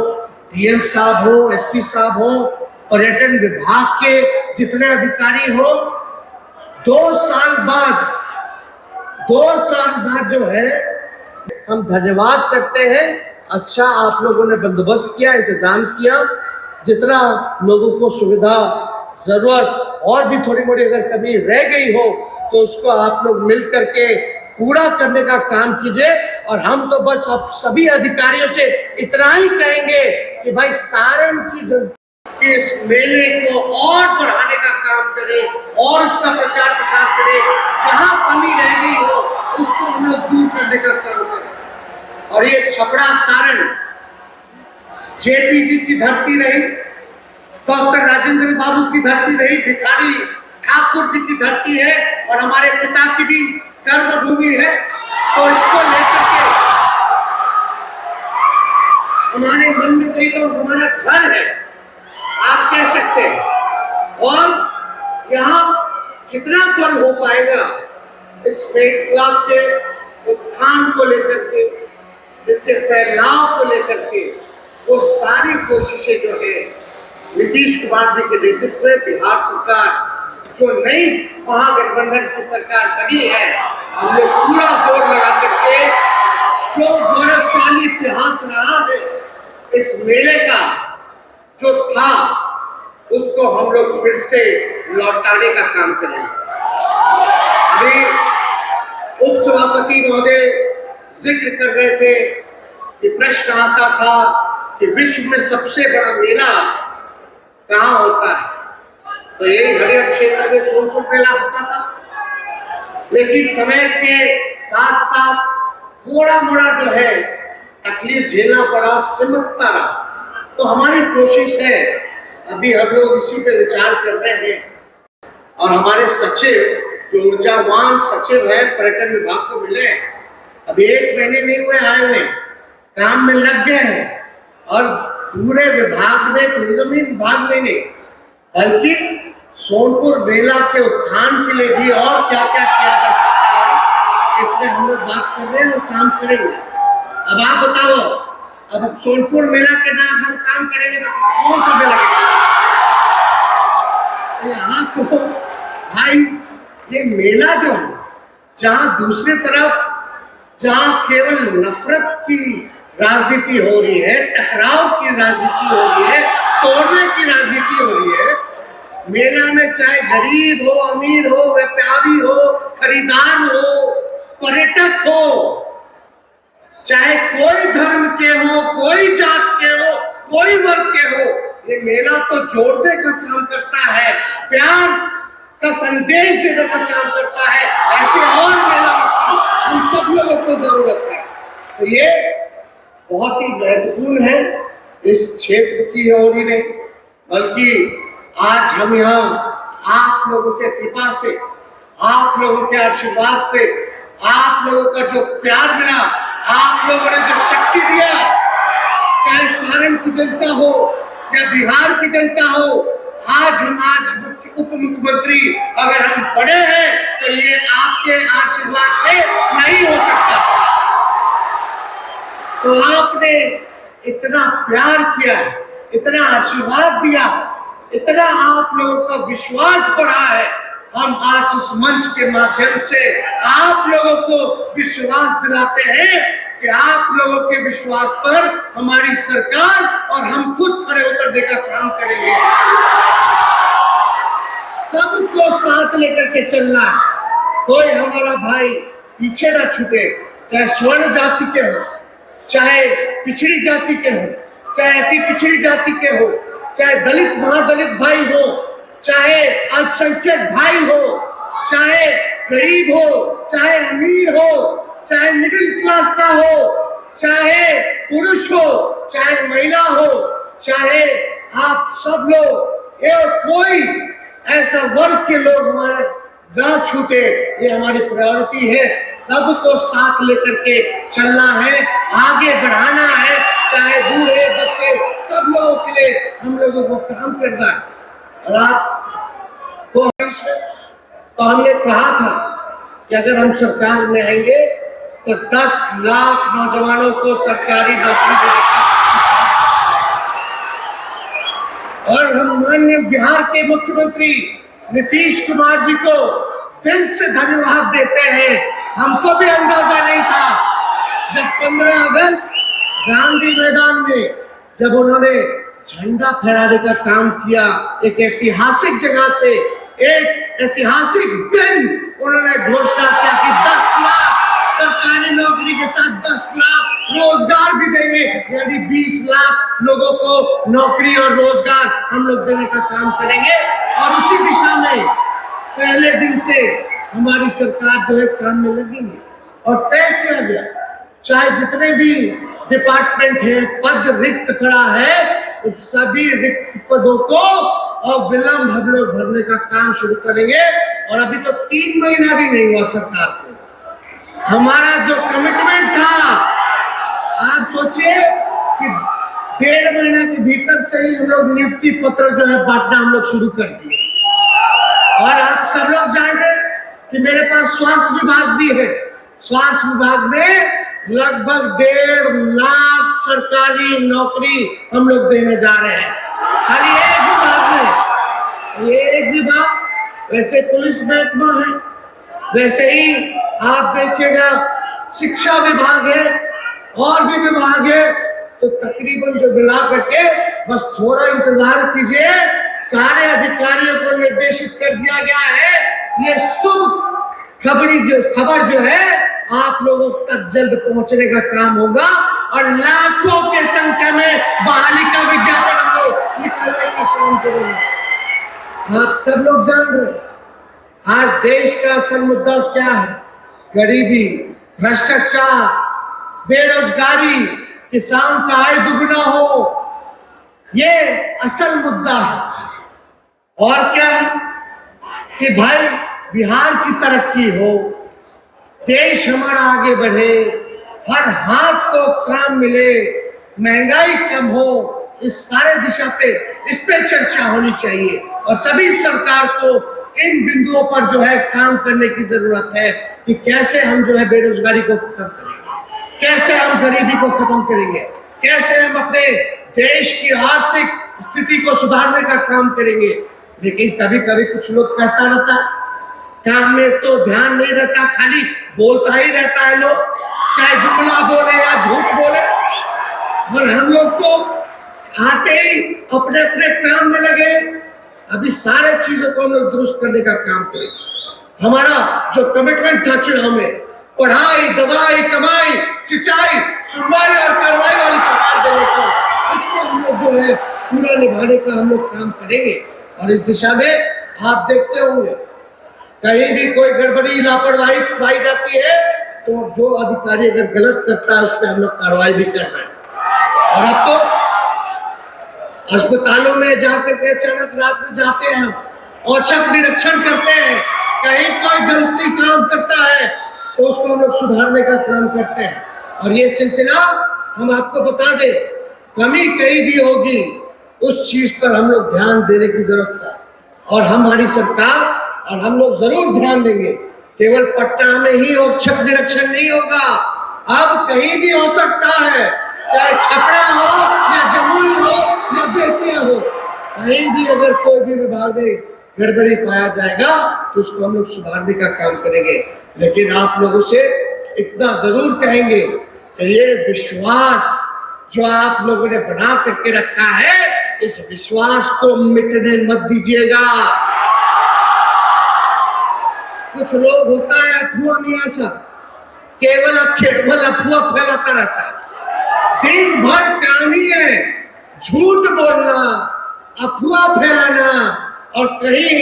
डीएम साहब हो, एसपी साहब हो, पर्यटन विभाग के जितने अधिकारी हो, 2 साल बाद जो है हम धन्यवाद करते हैं। अच्छा आप लोगों ने बंदोबस्त किया, इंतजाम किया, जितना लोगों को सुविधा जरूरत और भी थोड़ी मोड़ी अगर कमी रह गई हो तो उसको आप लोग मिल करके पूरा करने का काम कीजिए। और हम तो बस अब सभी अधिकारियों से इतना ही कहेंगे कि भाई सारण की जनता के इस मेले को और बढ़ाने का काम करें और इसका प्रचार प्रसार करें, जहां कमी रह गई हो उसको हम लोग दूर करने का काम करें। और ये छपरा सारण जेपी जी की धरती रही, डॉक्टर राजेंद्र बाबू की धरती रही, भिखारी ठाकुर जी की धरती है और हमारे पिता की भी कर्म भूमि है। तो इसको लेकर के हमारे मन में तो हमारा घर है, आप कह सकते हैं। और यहाँ जितना बल हो पाएगा इस मेला के उत्थान को लेकर के, इसके फैलाव को लेकर के, वो सारी कोशिशें जो है नीतीश कुमार जी के नेतृत्व में बिहार सरकार जो नई महागठबंधन की सरकार बनी है, हम लोग पूरा जोर लगा करके जो गौरवशाली इतिहास रहा है इस मेले का जो था उसको हम लोग फिर से लौटाने का काम करेंगे। अभी उप सभापति महोदय जिक्र कर रहे थे कि प्रश्न आता था कि विश्व में सबसे बड़ा मेला कहाँ होता है, तो यही हरियर क्षेत्र में सोनपुर मेला होता था। लेकिन समय के साथ साथ थोड़ा मोड़ा जो है तकलीफ झेलना पड़ा, सिमटता रहा। तो हमारी कोशिश है, अभी हम लोग इसी पे विचार कर रहे हैं और हमारे सचिव जो ऊर्जावान सचिव है पर्यटन विभाग को मिले, अभी 1 महीने नहीं हुए आए हुए, काम में लग गए हैं और पूरे विभाग में, टूरिज्म विभाग में नहीं बल्कि सोनपुर मेला के उत्थान के लिए भी और क्या क्या किया जा सकता है इसमें हम लोग बात कर रहे हैं और काम करेंगे। अब आप बताओ, अब सोनपुर मेला के नाम हम काम करेंगे तो कौन सा मेला करेंगे? यहाँ तो भाई ये मेला जो है, जहाँ दूसरी तरफ जहाँ केवल नफरत की राजनीति हो रही है, टकराव की राजनीति हो रही है, तोड़ने की राजनीति हो रही है, मेला में चाहे गरीब हो, अमीर हो, व्यापारी हो, खरीदार हो, पर्यटक हो, चाहे कोई धर्म के हो, कोई जात के हो, कोई वर्ग के हो, ये मेला तो जोड़ने का काम करता है, प्यार का संदेश देने का काम करता है। ऐसे और मेला हम सब लोगों को जरूरत है। तो ये बहुत ही महत्वपूर्ण है इस क्षेत्र की और ही नहीं बल्कि आज हम यहाँ आप लोगों के कृपा से, आप लोगों के आशीर्वाद से, आप लोगों का जो प्यार मिला, आप लोगों ने जो शक्ति दिया, चाहे सारण की जनता हो या बिहार की जनता हो, आज उप मुख्यमंत्री अगर हम बड़े हैं तो ये आपके आशीर्वाद से नहीं हो सकता। तो आपने इतना प्यार किया, इतना आशीर्वाद दिया, इतना आप लोगों का विश्वास बढ़ा है। हम आज इस मंच के माध्यम से आप लोगों को विश्वास दिलाते हैं कि आप लोगों के विश्वास पर हमारी सरकार और हम खुद खड़े उतरने का काम करेंगे। सबको साथ लेकर के चलना है, कोई हमारा भाई पीछे ना छूटे, चाहे स्वर्ण जाति के हो, चाहे पिछड़ी जाति के हो, चाहे अति पिछड़ी जाति के हो, चाहे दलित महादलित भाई हो, चाहे अल्पसंख्यक भाई हो, चाहे गरीब हो, चाहे अमीर हो, चाहे मिडिल क्लास का हो, चाहे पुरुष हो, चाहे महिला हो, चाहे आप सब लोग, ये कोई ऐसा वर्ग के लोग हमारे ना छूटे, ये हमारी प्रायोरिटी है। सबको साथ लेकर के चलना है, आगे बढ़ाना है, चाहे बूढ़े बच्चे सब लोगों के लिए हम लोगों को काम करना है। और आपको तो हमने कहा था कि अगर हम सरकार में आएंगे तो 10 लाख नौजवानों को सरकारी नौकरी देने का, और हम माननीय बिहार के मुख्यमंत्री नीतीश कुमार जी को दिल से धन्यवाद देते हैं। हमको भी अंदाजा नहीं था जब 15 अगस्त गांधी मैदान में जब उन्होंने झंडा फहराने का काम किया, एक ऐतिहासिक जगह से एक ऐतिहासिक दिन उन्होंने घोषणा किया कि 10 लाख सरकारी नौकरी के साथ 10 लाख रोजगार भी देंगे, यानी 20 लाख लोगों को नौकरी और रोजगार हम लोग देने का काम करेंगे। और उसी दिशा में पहले दिन से हमारी सरकार जो है काम में लगी है और तय किया गया, चाहे जितने भी डिपार्टमेंट है, पद रिक्त पड़ा है, उन सभी रिक्त पदों को अविलंब हम लोग भरने का काम शुरू करेंगे। और अभी तो 3 महीना भी नहीं हुआ सरकार को। हमारा जो कमिटमेंट था, आप सोचिए कि 1.5 महीना के भीतर से ही हम लोग नियुक्ति पत्र जो है बांटना हम लोग शुरू कर दिए। और आप सब लोग जान रहे हैं कि मेरे पास स्वास्थ्य विभाग भी है। स्वास्थ्य विभाग में लगभग 1.5 लाख सरकारी नौकरी हम लोग देने जा रहे हैं, खाली एक विभाग में। ये एक विभाग, वैसे पुलिस महकमा है, वैसे ही आप देखिएगा शिक्षा विभाग है और भी विभाग है। तो तकरीबन जो मिला करके बस थोड़ा इंतजार कीजिए, सारे अधिकारियों को निर्देशित कर दिया गया है। ये शुभ खबर जो है आप लोगों तक जल्द पहुंचने का काम होगा और लाखों के संख्या में बहाली का विज्ञापन हम लोग निकालने का काम करेंगे। आप सब लोग जान रहे हैं आज देश का असल मुद्दा क्या है? गरीबी, भ्रष्टाचार, बेरोजगारी, किसान का आय दुगना हो, ये असल मुद्दा है। और क्या है कि भाई बिहार की तरक्की हो, देश हमारा आगे बढ़े, हर हाथ को काम मिले, महंगाई कम हो, इस सारे दिशा पे इस पे चर्चा होनी चाहिए। और सभी सरकार को इन बिंदुओं पर जो है काम करने की जरूरत है कि कैसे हम जो है बेरोजगारी को खत्म करेंगे, कैसे हम गरीबी को खत्म करेंगे, कैसे हम अपने देश की आर्थिक स्थिति को सुधारने का काम करेंगे। लेकिन कभी कभी कुछ लोग कहता रहता, काम में तो ध्यान नहीं रहता, खाली बोलता ही रहता है लोग, चाहे जुमला बोले या झूठ बोले। और हम लोग तो आते ही अपने अपने काम में लगे। अभी सारे चीजों को हम लोग दुरुस्त करने का काम करेंगे। हमारा जो कमिटमेंट था चुनाव में, पढ़ाई, दवाई, कमाई, सिंचाई, सुनवाई और कार्रवाई वाली सरकार देने का, इसको हम लोग जो है पूरा निभाने का हम लोग काम करेंगे। और इस दिशा में आप देखते होंगे कहीं भी कोई गड़बड़ी, लापरवाही पाई जाती है तो जो अधिकारी अगर गलत करता है उस पर हम लोग कार्रवाई भी कर रहे हैं। और अब तो अस्पतालों में जाकर के अचानक रात में जाते हैं, औचक निरीक्षण करते हैं, कहीं कोई गलती काम करता है तो उसको हम लोग सुधारने का काम करते हैं। और ये सिलसिला हम आपको बता दें, कमी कहीं भी होगी उस चीज पर हम लोग ध्यान देने की जरूरत है। और हमारी सरकार और हम लोग जरूर ध्यान देंगे। केवल पटना में ही औचक निरीक्षण नहीं होगा, अब कहीं भी हो सकता है, चाहे छपरा हो या जमुई हो या बेतिया हो, कहीं भी अगर कोई भी विभाग में गड़बड़ी पाया जाएगा तो उसको हम लोग सुधारने का काम करेंगे। लेकिन आप लोगों से इतना जरूर कहेंगे कि ये विश्वास जो आप लोगों ने बना करके रखा है, इस विश्वास को मिटने मत दीजिएगा। कुछ लोग होता है अफवाह मियां सा, केवल अफवाह फैलाता रहता है, दिन भर काम ही है झूठ बोलना, अफवाह फैलाना। और कहीं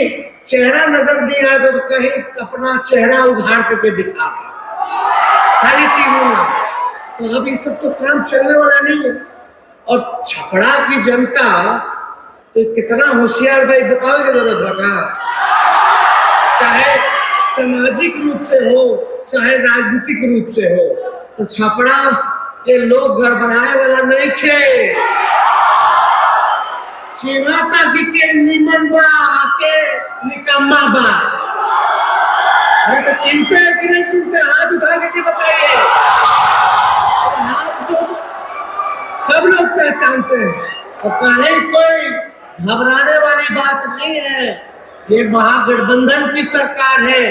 चेहरा नजर नहीं आया तो कहीं अपना चेहरा उघाड़ करके दिखा, खाली टीवी में। तो अब ये सब तो काम चलने वाला नहीं है। और छपरा की जनता तो कितना होशियार भाई बताओ की जरूरत लगा, चाहे सामाजिक रूप से हो चाहे राजनीतिक रूप से हो, तो छपरा के लोग गड़बड़ाए वाला नहीं थे। चिन्हता कि निमन बा आके निकम्मा बा। अरे तो चिंता है कि नहीं चिंता, हाथ उठा के बताइए। आप तो सब लोग पहचानते हैं और कहीं कोई घबराने वाली बात नहीं है। ये महागठबंधन की सरकार है,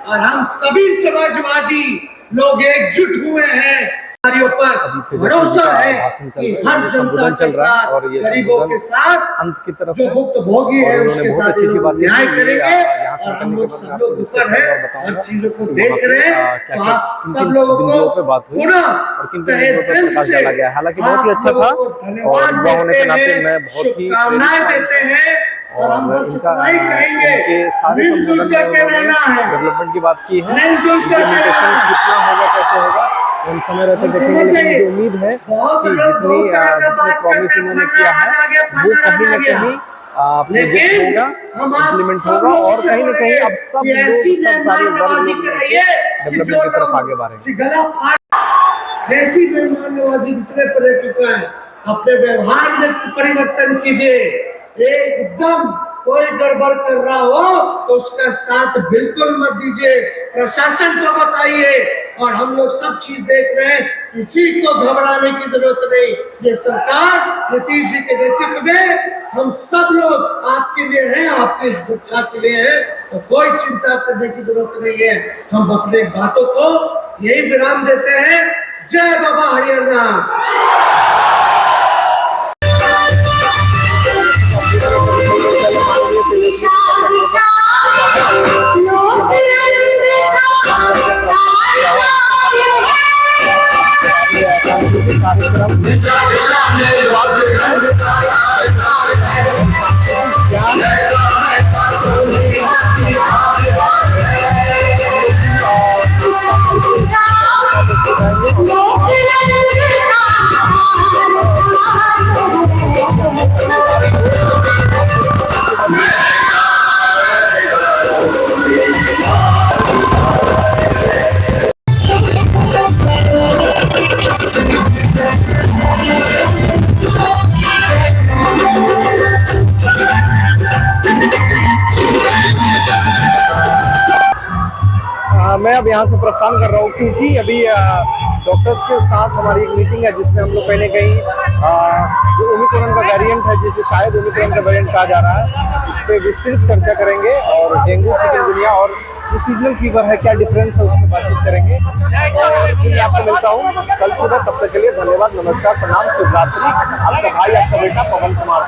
और हम सभी समाजवादी लोग एकजुट हुए हैं। हमारे ऊपर भरोसा है कि हर जनता के साथ, गरीबों के साथ, अंत की तरफ जो भुक्तभोगी है उसके साथ अच्छी सी बात न्याय करेंगे। और हम लोग सब लोग ऊपर है, हर चीजों को देख रहे हैं। तो आप सब लोगों को पुनः तहे दिल से हालांकि बहुत ही अच्छा था धन्यवाद देते हैं, शुभकामनाएं देते हैं। और हम बस इतना ही कहेंगे, मिलजुल करके रहना है, डेवलपमेंट की बात की है, मिलजुल करके इम्प्लीमेंटेशन रहना है। कितना होगा, कैसे होगा, हम समय रहते देखेंगे। लेकिन मुझे उम्मीद है कि जितनी प्रॉमिस इन्होंने किया है वो कहीं ना कहीं प्रोजेक्ट होगा, इम्प्लीमेंट होगा और कहीं ना कहीं अब सब लोग, सब सारे वर्ग लोग डेवलपमेंट की तरफ आगे बढ़ेंगे। ऐसी मेहमान नवाजी जितने पर्यटक हैं, अपने व्यवहार में परिवर्तन कीजिए। एकदम कोई गड़बड़ कर रहा हो तो उसका साथ बिल्कुल मत दीजिए, प्रशासन को बताइए। और हम लोग सब चीज देख रहे हैं, किसी को घबराने की जरूरत नहीं। ये सरकार नीतीश जी के नेतृत्व में हम सब लोग आपके लिए हैं, आपकी सुरक्षा के लिए हैं, तो कोई चिंता करने की जरूरत नहीं है। हम अपने बातों को यही विराम देते हैं। जय बाबा हरियाणा। मैं अब यहाँ से प्रस्थान कर रहा हूँ क्योंकि अभी डॉक्टर्स के साथ हमारी एक मीटिंग है जिसमें हम लोग कहीं ना कहीं जो ओमिक्रॉन का वेरिएंट है, जिसे शायद ओमिक्रॉन का वेरिएंट कहा जा रहा है, इस पर विस्तृत चर्चा करेंगे और डेंगू, चिकनगुनिया और जो सीजनल फीवर है क्या डिफरेंस है उस पर बातचीत करेंगे। और फिर मैं आपको मिलता हूँ कल सुबह, तब तक के लिए धन्यवाद, नमस्कार, प्रणाम, शुभ रात्रि। आपका भाई, आपका बेटा पवन कुमार।